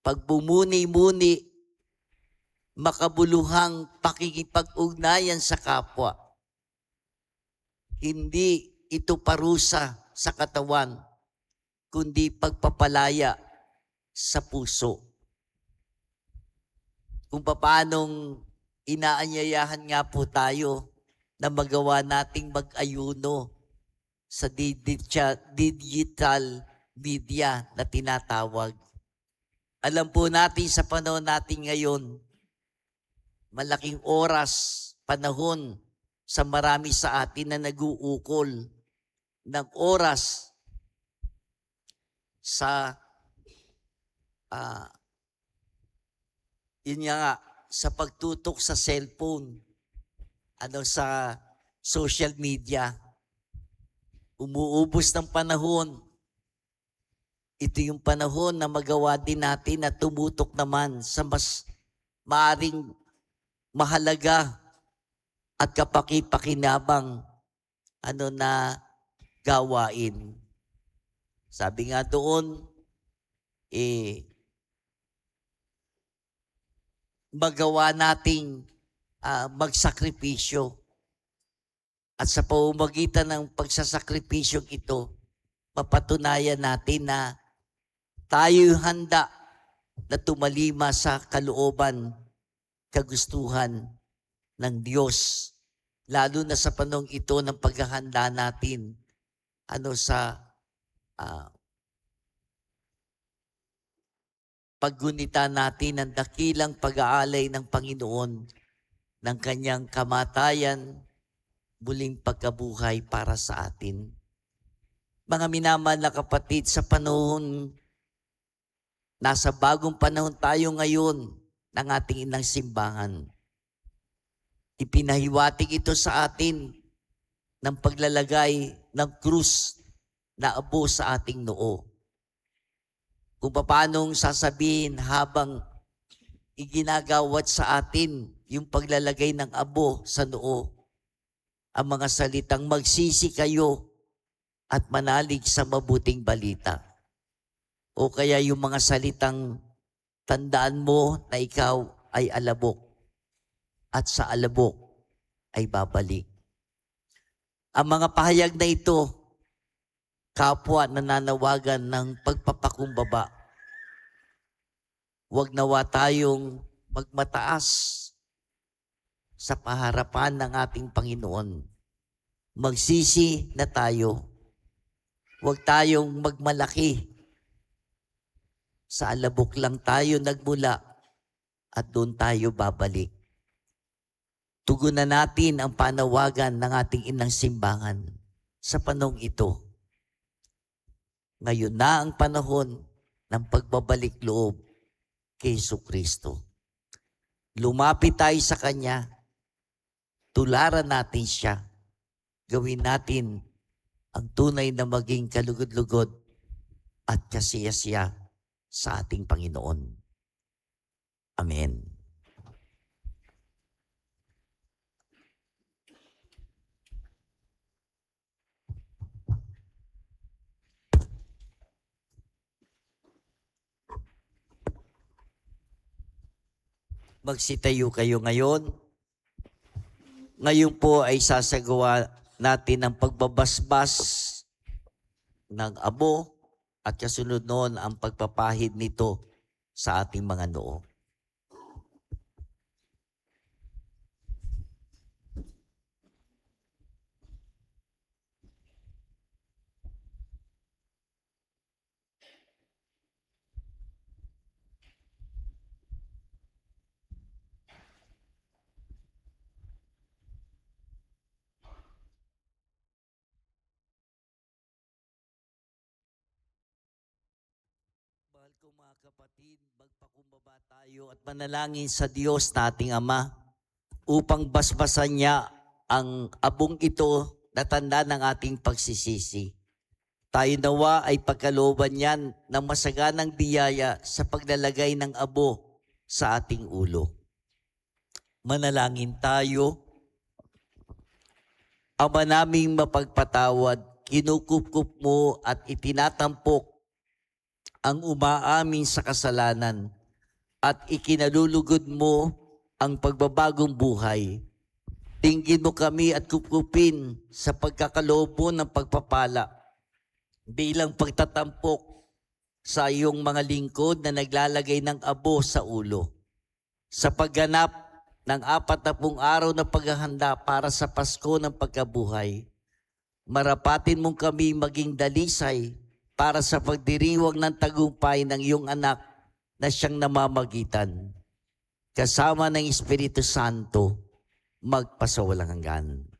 pagbumuni-muni, makabuluhang pakikipag-ugnayan sa kapwa. Hindi ito parusa sa katawan, kundi pagpapalaya sa puso. Kung paanong inaanyayahan nga po tayo na magawa nating mag-ayuno sa digital media na tinatawag. Alam po natin sa panahon natin ngayon, malaking oras, panahon sa marami sa atin na nag-uukol ng oras sa yun nga, sa pagtutok sa cellphone, sa social media. Umuubos ng panahon. Ito yung panahon na magawa din natin na tumutok naman sa mas maaring mahalaga at kapaki-pakinabang na gawain. Sabi nga doon, magawa nating magsakripisyo. At sa pamamagitan ng pagsasakripisyong ito, papatunayan natin na tayo handa na tumalima sa kalooban, kagustuhan ng Diyos. Lalo na sa panahong ito ng paghahanda natin sa paggunita natin ang dakilang pag-aalay ng Panginoon ng kanyang kamatayan, muling pagkabuhay para sa atin. Mga minamahal na kapatid, sa panahon, nasa bagong panahon tayo ngayon ng ating inang simbahan. Ipinahiwatig ito sa atin ng paglalagay ng krus na abo sa ating noo. Kung paanong sasabihin habang iginagawat sa atin yung paglalagay ng abo sa noo, ang mga salitang magsisi kayo at manalig sa mabuting balita. O kaya yung mga salitang tandaan mo na ikaw ay alabok at sa alabok ay babalik. Ang mga pahayag na ito, kapwa nananawagan ng pagpapakumbaba. Huwag nawa tayong magmataas sa paharapan ng ating Panginoon. Magsisi na tayo. Huwag tayong magmalaki. Sa alabok lang tayo nagmula at doon tayo babalik. Tugunan natin ang panawagan ng ating inang simbahan sa panahong ito. Ngayon na ang panahon ng pagbabalik loob kay Jesucristo. Lumapit tayo sa Kanya. Tularan natin siya. Gawin natin ang tunay na maging kalugod-lugod at kasiyasiya sa ating Panginoon. Amen. Magsitayo kayo ngayon. Ngayon po ay sasagawa natin ang pagbabasbas ng abo at kasunod noon ang pagpapahid nito sa ating mga noo. Mahal ko mga kapatid, magpakumbaba tayo at manalangin sa Diyos nating Ama upang basbasan niya ang abong ito na tanda ng ating pagsisisi. Tayo nawa ay pagkalooban niyan ng masaganang biyaya sa paglalagay ng abo sa ating ulo. Manalangin tayo. Ama naming mapagpatawad, kinukupkup mo at itinatampok ang umaamin sa kasalanan at ikinalulugod mo ang pagbabagong buhay. Tingin mo kami at kupkupin sa pagkakaloob mo ng pagpapala bilang pagtatampok sa iyong mga lingkod na naglalagay ng abo sa ulo. Sa pagganap ng 40 araw na paghahanda para sa Pasko ng pagkabuhay, marapatin mong kami maging dalisay para sa pagdiriwang ng tagumpay ng iyong anak na siyang namamagitan. Kasama ng Espiritu Santo, magpasawalang hanggan.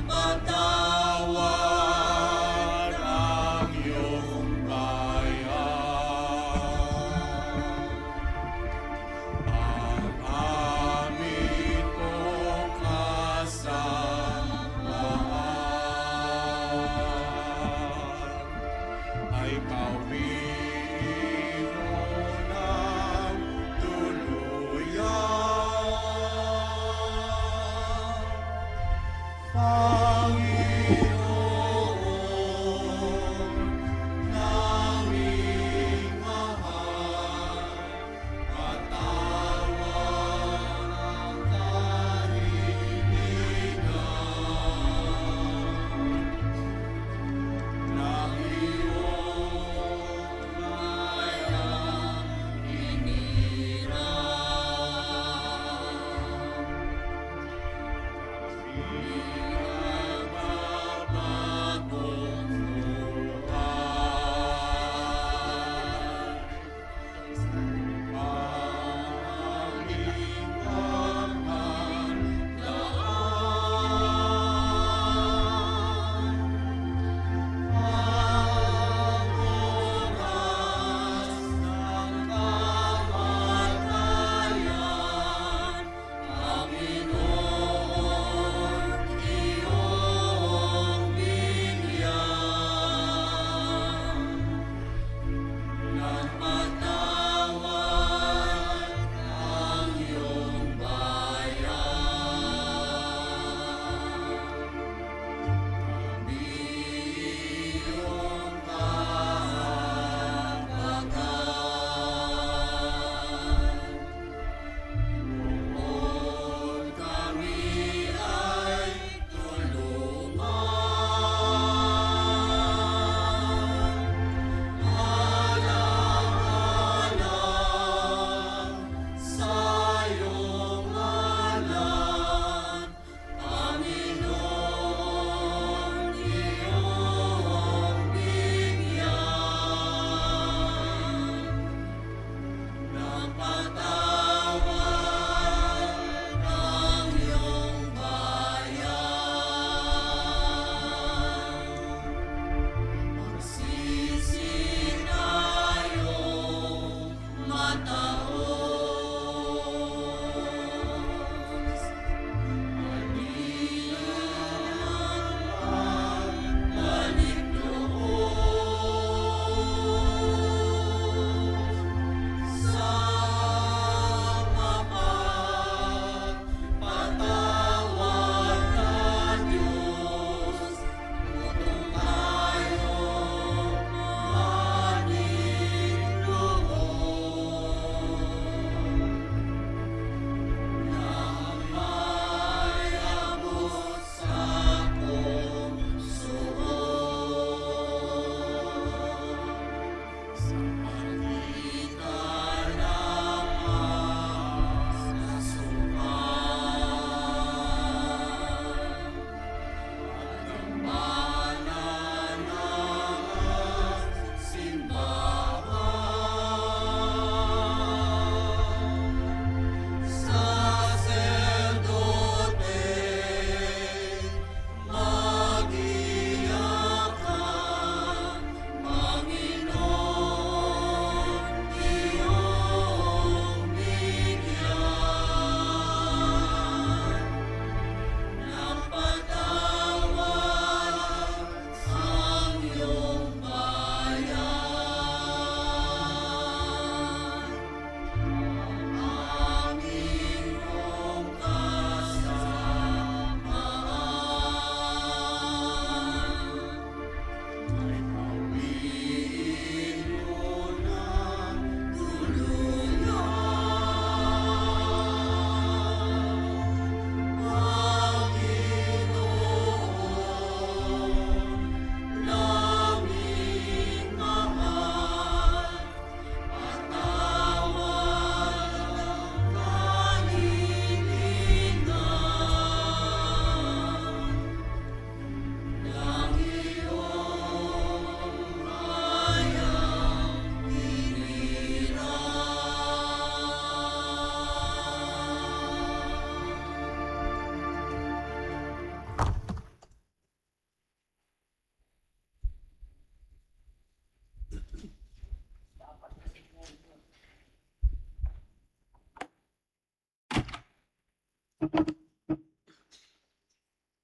patawad ang iyong bayan. Ang amin pong kasamaan ay pauwiin mo ng tuluyan. Panginoon, naming mahal, patawan ang kahiligan ng iyong bayang Panginoon,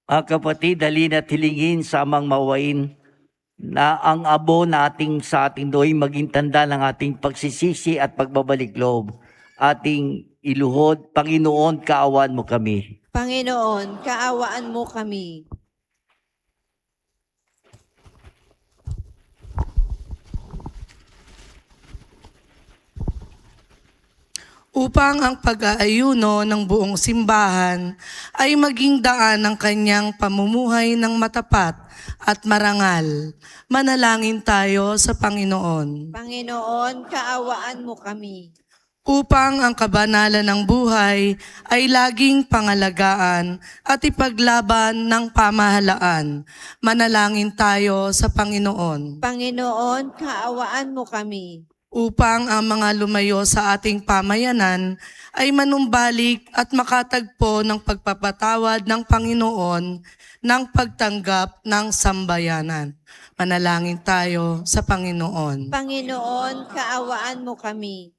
Mga kapatid, halina't hilingin sa amang mawain na ang abo nating sa ating doy maging tanda ng ating pagsisisi at pagbabalik loob. Ating iluhod, Panginoon, kaawan mo kami. Panginoon, kaawaan mo kami. Upang ang pag-aayuno ng buong simbahan ay maging daan ng kanyang pamumuhay ng matapat at marangal. Manalangin tayo sa Panginoon. Panginoon, kaawaan mo kami. Upang ang kabanalan ng buhay ay laging pangalagaan at ipaglaban ng pamahalaan. Manalangin tayo sa Panginoon. Panginoon, kaawaan mo kami. Upang ang mga lumayo sa ating pamayanan ay manumbalik at makatagpo ng pagpapatawad ng Panginoon ng pagtanggap ng sambayanan. Manalangin tayo sa Panginoon. Panginoon, kaawaan mo kami.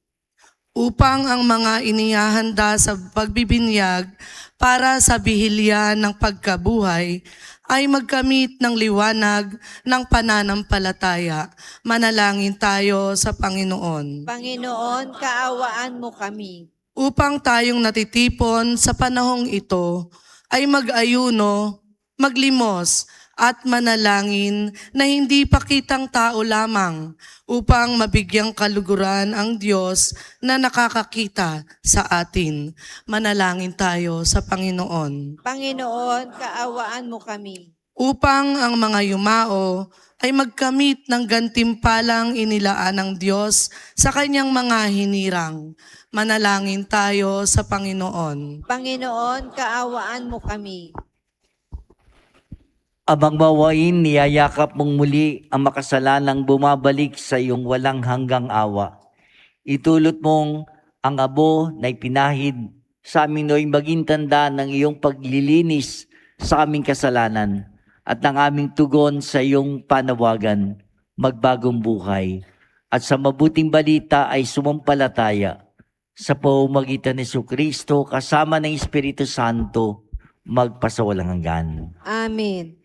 Upang ang mga inihahanda sa pagbibinyag para sa bihilya ng pagkabuhay ay magkamit ng liwanag ng pananampalataya. Manalangin tayo sa Panginoon. Panginoon, kaawaan mo kami. Upang tayong natitipon sa panahong ito ay mag-ayuno, maglimos at manalangin na hindi pakitang tao lamang upang mabigyang kaluguran ang Diyos na nakakakita sa atin. Manalangin tayo sa Panginoon. Panginoon, kaawaan mo kami. Upang ang mga yumao ay magkamit ng gantimpalang inilaan ng Diyos sa kanyang mga hinirang. Manalangin tayo sa Panginoon. Panginoon, kaawaan mo kami. Abang mawain, niyayakap mong muli ang makasalanang bumabalik sa iyong walang hanggang awa. Itulot mong ang abo na ipinahid sa amin no'y maging tanda ng iyong paglilinis sa aming kasalanan at ng aming tugon sa iyong panawagan, magbagong buhay. At sa mabuting balita ay sumampalataya sa pamamagitan ni Jesucristo kasama ng Espiritu Santo, magpasawalang hanggan. Amen.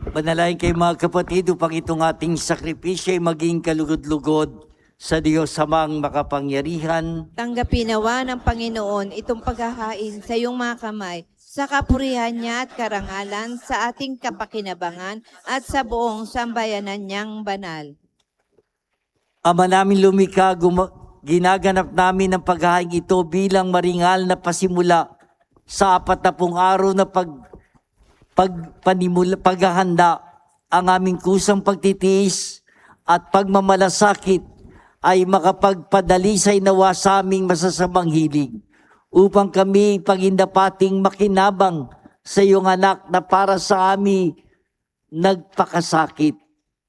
Manalangin kayo mga kapatid upang itong ating sakripisyo ay maging kalugod-lugod sa Diyos Amang makapangyarihan. Tanggapin nawa ng Panginoon itong paghahain sa iyong mga kamay sa kapurihan niya at karangalan sa ating kapakinabangan at sa buong sambayanan niyang banal. Ama namin lumikha, ginaganap namin ang paghahain ito bilang maringal na pasimula sa 40 araw na paghahanda. Ang aming kusang pagtitiis at pagmamalasakit ay makapagpadalisay nawa sa aming masasamang hilig upang kami pagindapating makinabang sa iyong anak na para sa amin nagpakasakit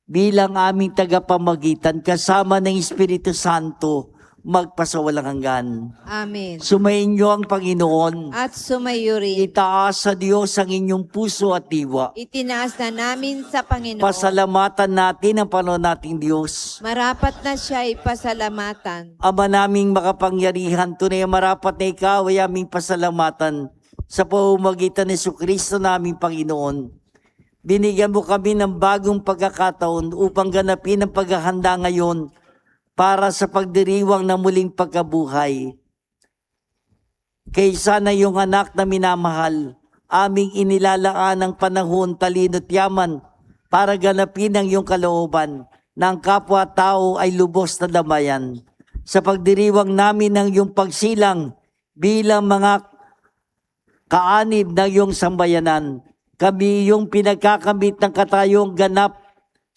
bilang aming tagapamagitan kasama ng Espiritu Santo magpasawalang hanggan. Amen. Sumayin niyo ang Panginoon. At sumayo rin. Itaas sa Diyos ang inyong puso at diwa. Itinaas na namin sa Panginoon. Pasalamatan natin ang Panginoon nating Diyos. Marapat na siya ay pasalamatan. Ama naming makapangyarihan, tunay marapat na ikaw ay aming pasalamatan sa pamamagitan ni Jesucristo naming Panginoon. Binigyan mo kami ng bagong pagkakataon upang ganapin ang paghahanda ngayon para sa pagdiriwang na muling pagkabuhay. Kaysa na iyong anak na minamahal, aming inilalaan ang panahon, talino at yaman para ganapin ang iyong kalooban na ang kapwa-tao ay lubos na damayan. Sa pagdiriwang namin ng iyong pagsilang bilang mga kaanib ng iyong sambayanan, kami iyong pinagkakamit ng katayong ganap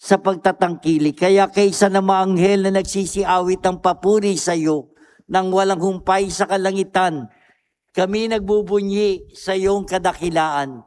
sa pagtatangkili. Kaya kaysa na maanghel na nagsisiawit ang papuri sa iyo nang walang humpay sa kalangitan, kami nagbubunyi sa iyong kadakilaan.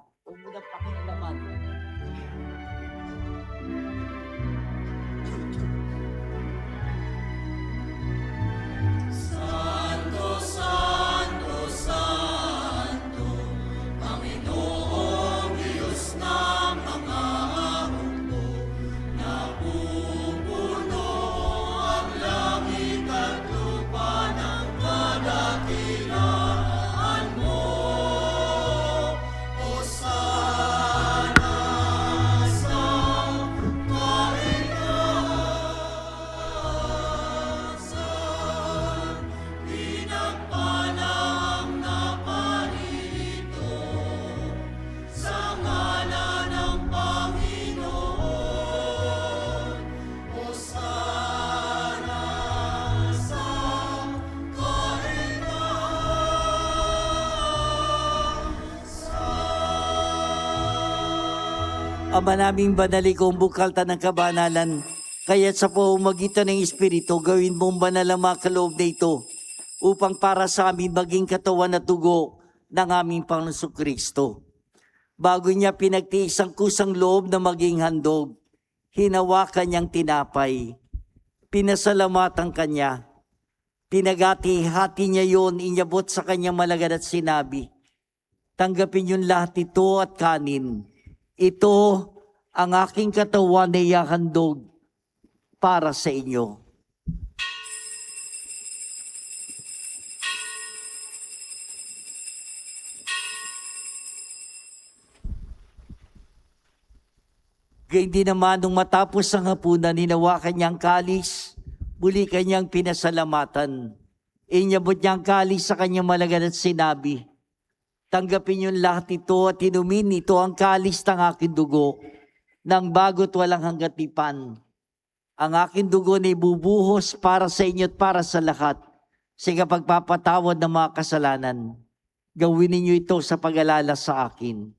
Ama naming banalikong bukalta ng kabanalan, kaya sa pamamagitan ng Espiritu, gawin mong banal ang mga kaloob na ito upang para sa amin maging katawan at dugo ng aming Panginoon Kristo. Bago niya pinagtiis ang kusang loob na maging handog, hinawakan niyang tinapay, pinasalamatan kanya, pinagati-hati niya yon, inyabot sa kanyang malagad at sinabi, tanggapin yung lahat ito at kanin. Ito ang aking katawan na ihahandog para sa inyo. Gayun din naman nung matapos ang hapunan, hinawakan niyang kalis, muli kanyang pinasalamatan. Inyabot niyang kalis sa kanyang malagad at sinabi, tanggapin yung lahat ito at inumin ito ang kalis ng aking dugo ng bago't walang hangganipan. Ang aking dugo na ibubuhos para sa inyo at para sa lahat sa pagpapatawad ng mga kasalanan. Gawin ninyo ito sa pag-alala sa akin.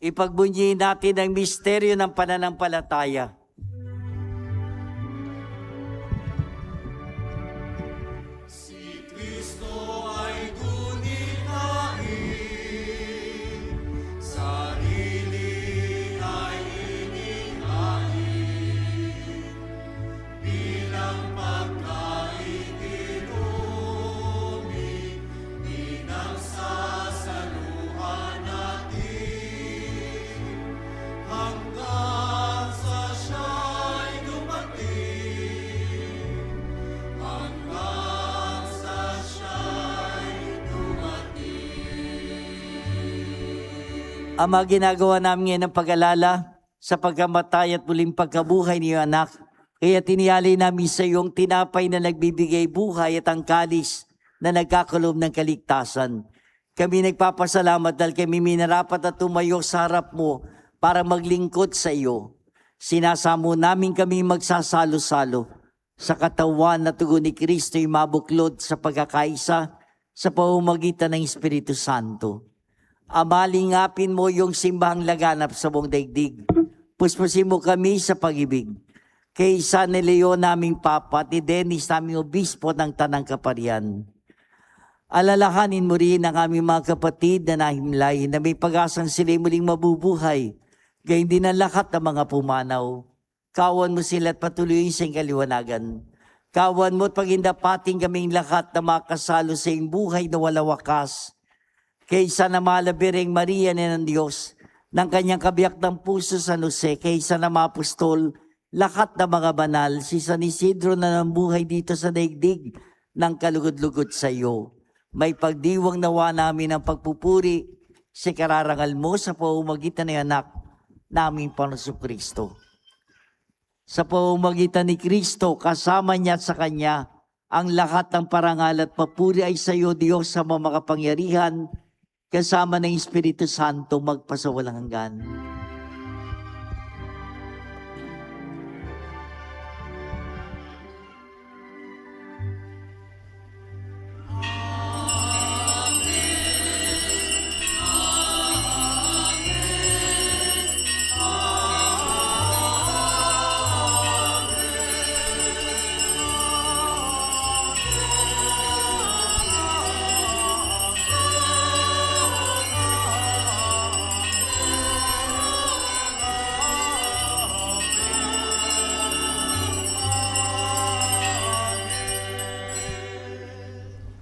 Ipagbunyiin natin ang misteryo ng pananampalataya. Hanggang sa siya Ama, ginagawa namin ngayon ng pag-alala sa pagkamatay at muling pagkabuhay ni iyong anak. Kaya tiniyali namin sa iyong tinapay na nagbibigay buhay at ang kalis na nagkakaloob ng kaligtasan. Kami nagpapasalamat dahil kami minarapat at tumayo sa harap mo para maglingkod sa iyo. Sinasamo namin kami magsasalo-salo sa katawan na tugon ni Kristo yung mabuklod sa pagkakaisa sa pamamagitan ng Espiritu Santo. Ama, lingapin mo yung simbahang laganap sa buong daigdig. Puspusin mo kami sa pag-ibig. Kay San Leon naming Papa at ni Dennis naming Obispo ng Tanang Kaparian. Alalahanin mo rin ang aming mga kapatid na nahimlay na may pag-asang sila muling mabubuhay. Gayun din ang lahat ng mga pumanaw. Kawan mo sila at patuloy sa iyong kaliwanagan. Kawan mo at pagindapating kaming lahat na makasalo sa iyong buhay na wala wakas. Kaysa na malabireng Maria na ng Diyos, ng kanyang kabiyak ng puso San Jose, kaysa na mga apostol, lahat ng mga banal, si San Isidro na nambuhay dito sa daigdig ng kalugod-lugod sa iyo. May pagdiwang nawa namin ang pagpupuri sa kararangal mo sa pamamagitan ng anak naming Panginoong Kristo. Sa pamamagitan ni Kristo, kasama niya at sa Kanya, ang lahat ng parangal at papuri ay sa iyo, Diyos, sa mga makapangyarihan, kasama ng Espiritu Santo, magpasawalang hanggan.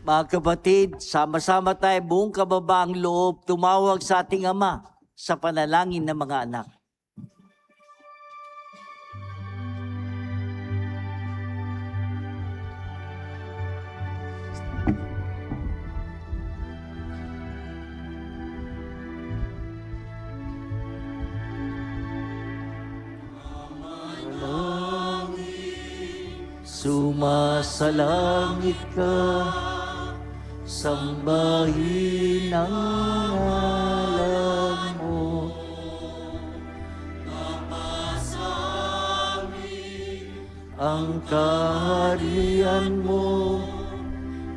Mga kapatid, sama-sama tayo buong kababaang loob tumawag sa ating Ama sa panalangin ng mga anak. Sumasalangit ka, sambahin ang ngalan mo. Ang kaharian mo,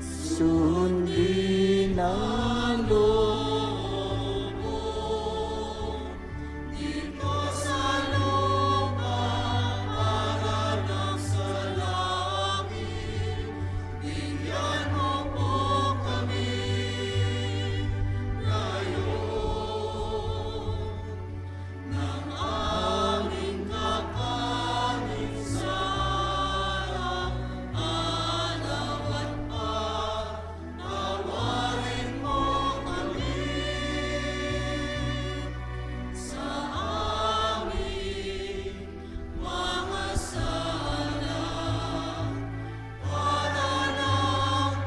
sundin ang loob mo. Dito sa lupa, para lang sa langit, bigyan mo po kami ngayon ng aming kakanin sa araw at patawarin mo kami sa aming mga sala para lang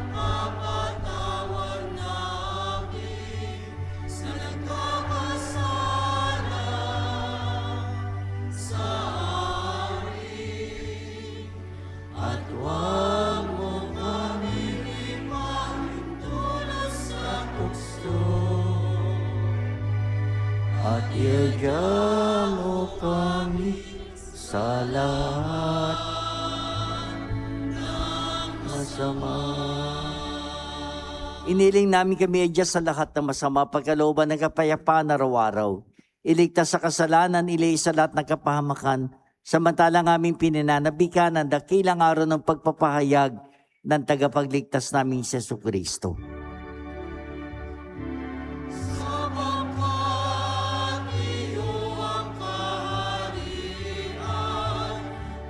pagpapatawad namin sa nagkakasala sa amin. At huwag mo kami ipahintulot sa tukso, at iadya mo kami sa lahat ng masama. Iniling namin kami adya sa lahat ng masama, pagkalooban ng kapayapaan araw-araw. Iligtas sa kasalanan, ilay sa lahat ng kapahamakan, samantalang aming pinananabikan ang dakilang araw ng pagpapahayag ng tagapagligtas naming si Jesucristo. Sapagkat iyo ang kaharian,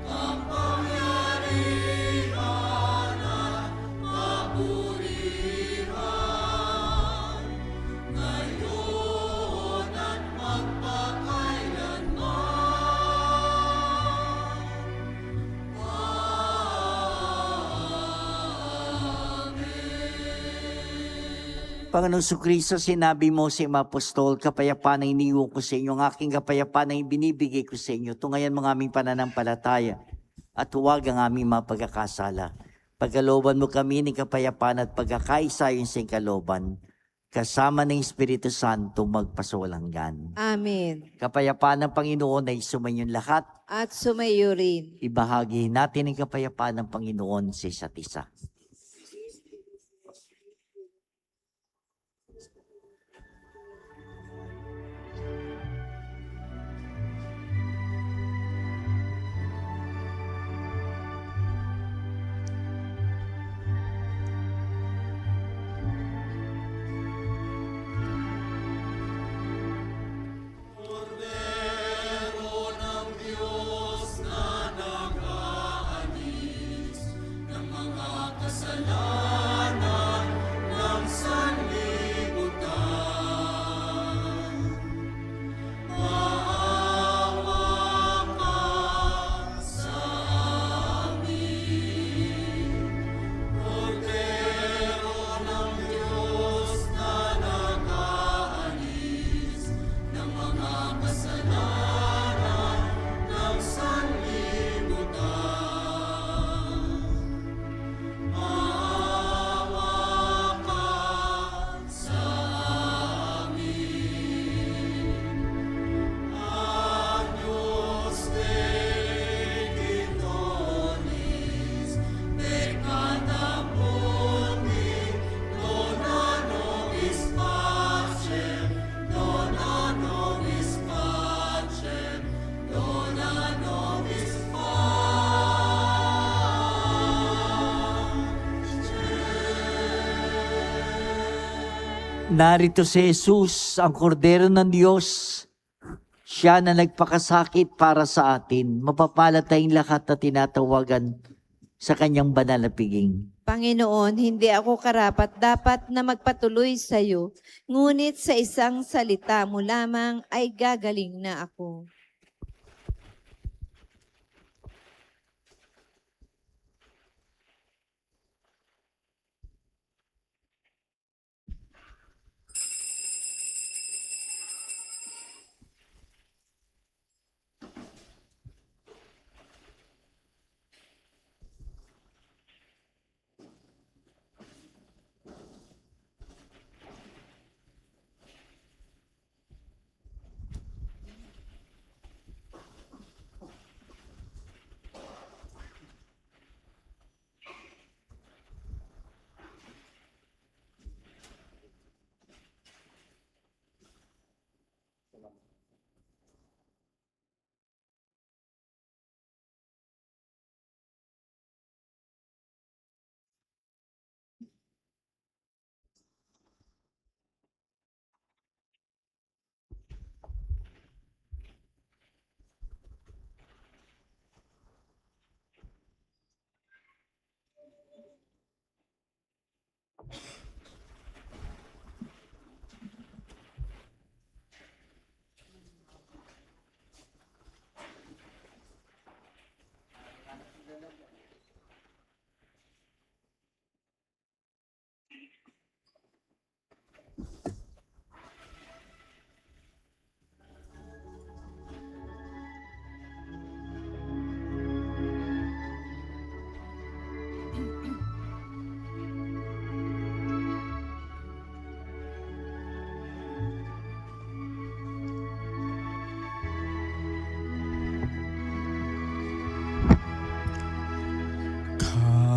kapangyarihan at kapurihan, ngayon at magpakailanman. Amen. Panginoong Kristo, sinabi mo sa mga apostol, kapayapaan ang iniwan ko sa inyo, ang aking kapayapaan ang binibigay ko sa inyo. Tungayan mo ang aming pananampalataya at huwag ang aming mga pagkakasala. Pagkalooban mo kami ng kapayapaan at pagkakaisa yung sa kalooban, kasama ng Espiritu Santo magpasawalang. Amen. Kapayapaan ng Panginoon ay sumainyo lahat. At sumayo rin. Ibahagi natin ang kapayapaan ng Panginoon sa isa't isa. Narito si Jesus, ang kordero ng Diyos. Siya na nagpakasakit para sa atin. Mapapalad tayong lahat na tinatawagan sa kanyang banal na piging. Panginoon, hindi ako karapat dapat na magpatuloy sa iyo, ngunit sa isang salita mo lamang ay gagaling na ako.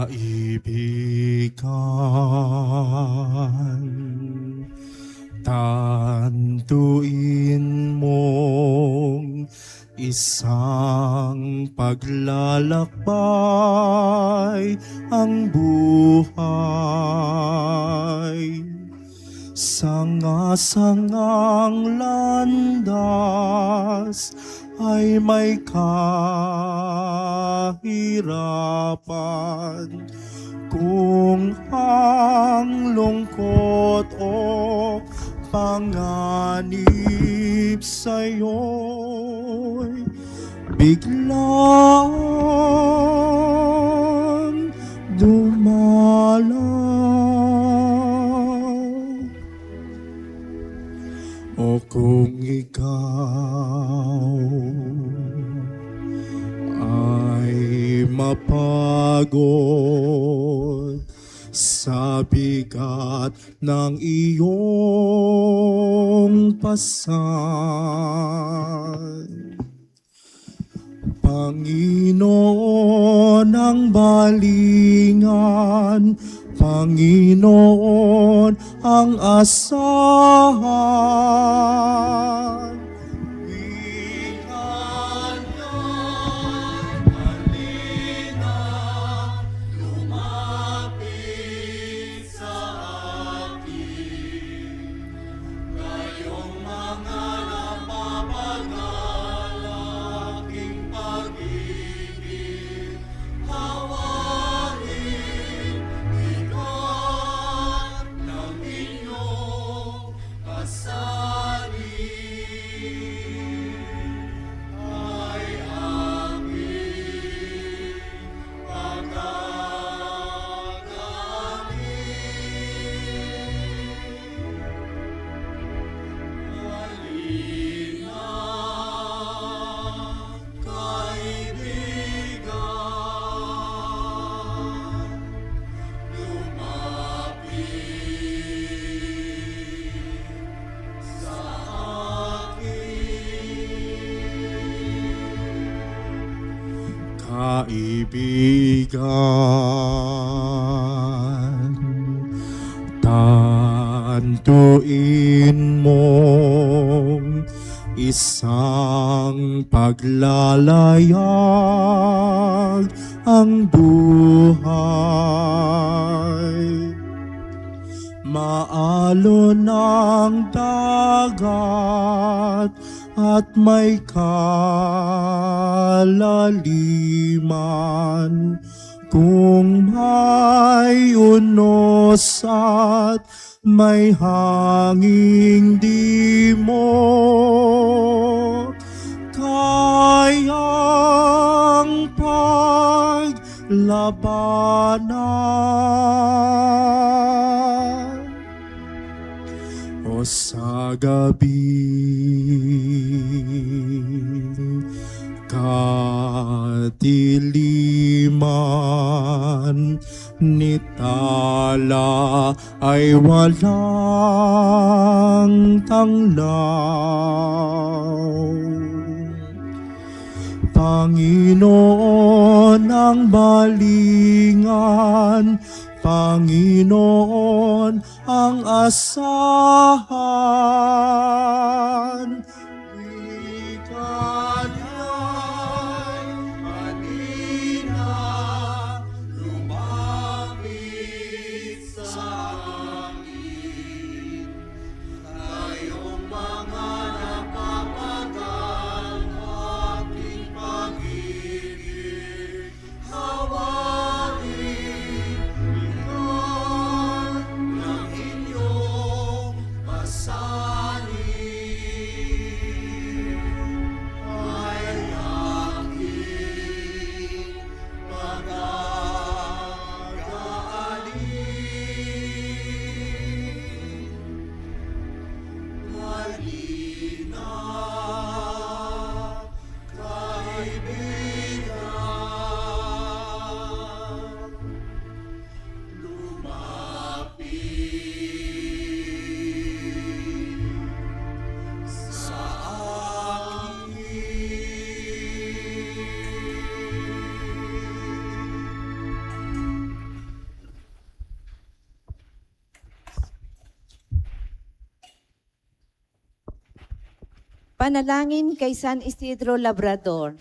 Kaibigan, tantuin mong isang paglalakbay ang buhay. Sanga-sangang landas ay may kahirapan. Kung ang lungkot o panganib sa'yo'y biglang dumalaw, napagod sa bigat ng iyong pasan. Panginoon ang balingan, Panginoon ang asahan. Wihan niyan, halina, lumapit sa akin. Kayong mga napapagalaking pag-ibig, hawain, bigat ng inyong kasali. Ay aking pagkakalit. Halina, kaibigan, lumapit sa akin. Kaibigan, tantuin mong isang paglalayag ang buhay. Maalon ang dagat at may kalaliman. Kung may unos at may hanging di mo kayang paglabanan. O sa gabi kadiliman nitala ay walang tanglaw. Panginoon ang balingan, Panginoon ang asahan. Ikanya'y halina, lumapit sa akin. Kayong mga napapagalaking pag-ibig, hawain, bigat ng inyong pasanin. Ay aking pag-aalin. Halina, kaibigan, lumapit sa akin. Panalangin kay San Isidro Labrador.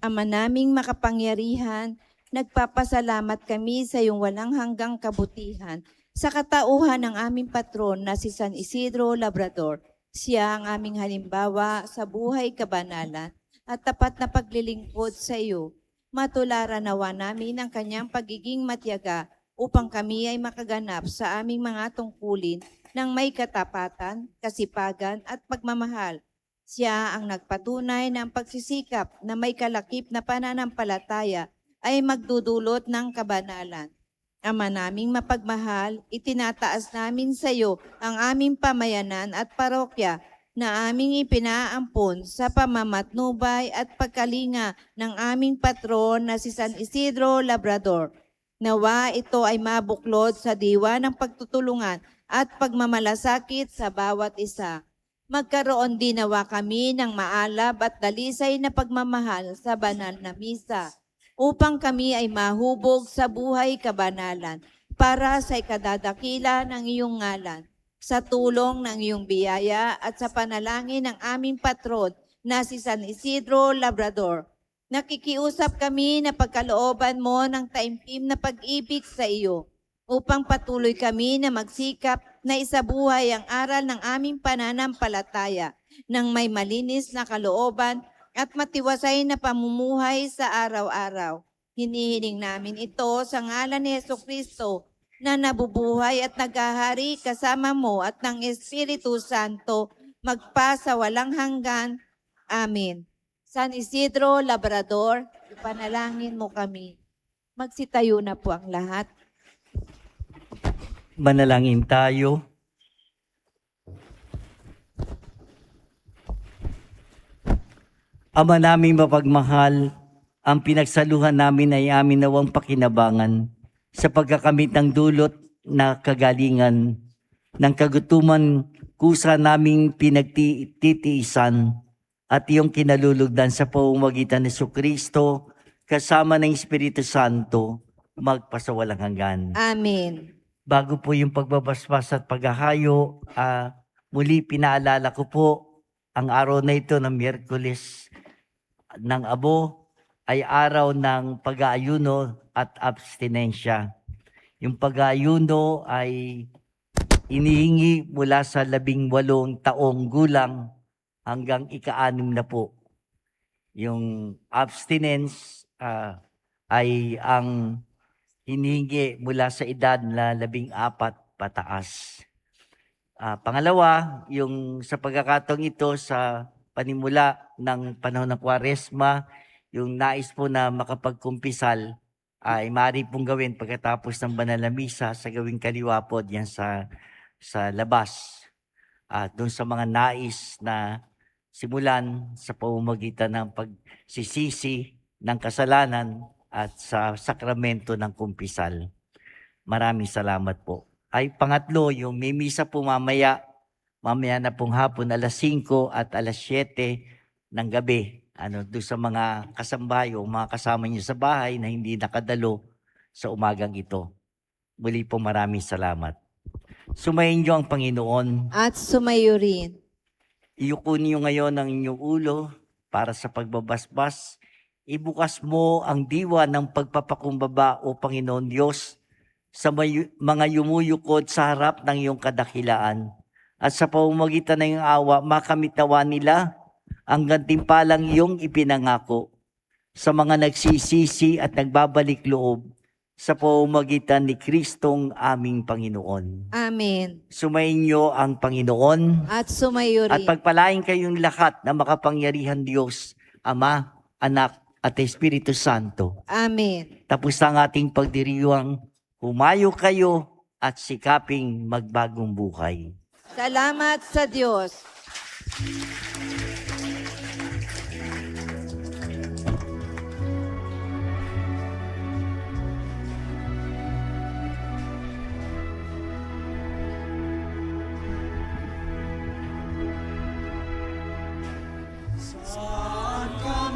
Ama naming makapangyarihan, nagpapasalamat kami sa iyong walang hanggang kabutihan sa katauhan ng aming patron na si San Isidro Labrador. Siya ang aming halimbawa sa buhay kabanalan at tapat na paglilingkod sa iyo. Matularan nawa namin ang kanyang pagiging matyaga upang kami ay makaganap sa aming mga tungkulin ng may katapatan, kasipagan at pagmamahal. Siya ang nagpatunay ng pagsisikap na may kalakip na pananampalataya ay magdudulot ng kabanalan. Ama naming mapagmahal, itinataas namin sa iyo ang aming pamayanan at parokya na aming ipinaampon sa pamamatnubay at pagkalinga ng aming patron na si San Isidro Labrador. Nawa ito ay mabuklod sa diwa ng pagtutulungan at pagmamalasakit sa bawat isa. Magkaroon din nawa kami ng maalab at dalisay na pagmamahal sa banal na misa, upang kami ay mahubog sa buhay kabanalan para sa ikadadakila ng iyong ngalan. Sa tulong ng iyong biyaya at sa panalangin ng aming patron na si San Isidro Labrador, nakikiusap kami na pagkalooban mo ng taimtim na pag-ibig sa iyo, upang patuloy kami na magsikap na isabuhay ang aral ng aming pananampalataya ng may malinis na kalooban at matiwasay na pamumuhay sa araw-araw. Hinihiling namin ito sa ngalan ni Jesucristo na nabubuhay at naghahari kasama mo at ng Espiritu Santo magpa sa walang hanggan. Amen. San Isidro Labrador, ipanalangin mo kami. Magsitayo na po ang lahat. Manalangin tayo. Ama naming mapagmahal, ang pinagsaluhan namin ay amin nawang pakinabangan sa pagkakamit ng dulot na kagalingan ng kagutuman kusa naming pinagtitiisan at iyong kinalulugdan sa pamamagitan ni Jesucristo kasama ng Espiritu Santo magpasawalang hanggan. Amen. Bago po yung pagbabasbas at paghahayo, muli pinaalala ko po ang araw na ito ng Miyerkules ng Abo ay araw ng pag-aayuno at abstinensya. Yung pag-aayuno ay inihingi mula sa 18 taong gulang hanggang ika-6 na po. Yung abstinence ay ang hinihingi mula sa edad na 14 pataas. Pangalawa, yung sa pagkakataong ito sa panimula ng panahon ng Kwaresma, yung nais po na makapagkumpisal ay maaari pong gawin pagkatapos ng banal na misa sa gawing kaliwa po diyan sa labas. At doon sa mga nais na simulan sa pamamagitan ng pagsisisi ng kasalanan at sa sakramento ng kumpisal. Maraming salamat po. Ay pangatlo, yung may misa po mamaya na pong hapon 5:00 at 7:00 ng gabi. Doon sa mga kasambahay o mga kasama niyo sa bahay na hindi nakadalo sa umagang ito. Muli po maraming salamat. Sumayin niyo ang Panginoon. At sumayo rin. Iyuko niyo ngayon ang inyong ulo para sa pagbabasbas. Ibukas mo ang diwa ng pagpapakumbaba o Panginoon Diyos sa mga yumuyukod sa harap ng iyong kadakilaan. At sa pamamagitan ng iyong awa, makamitawa nila ang gantimpalang iyong ipinangako sa mga nagsisisi at nagbabalik loob sa pamamagitan ni Kristong aming Panginoon. Amen. Sumayin niyo ang Panginoon At sumayo at rin. pagpalain kayong lahat na makapangyarihan Diyos, Ama, Anak, at Espiritu Santo. Amen. Tapos ang ating pagdiriwang, humayo kayo at sikaping magbagong buhay. Salamat sa Diyos. Saan ka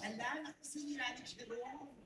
Ala, nakasira ni Jerome.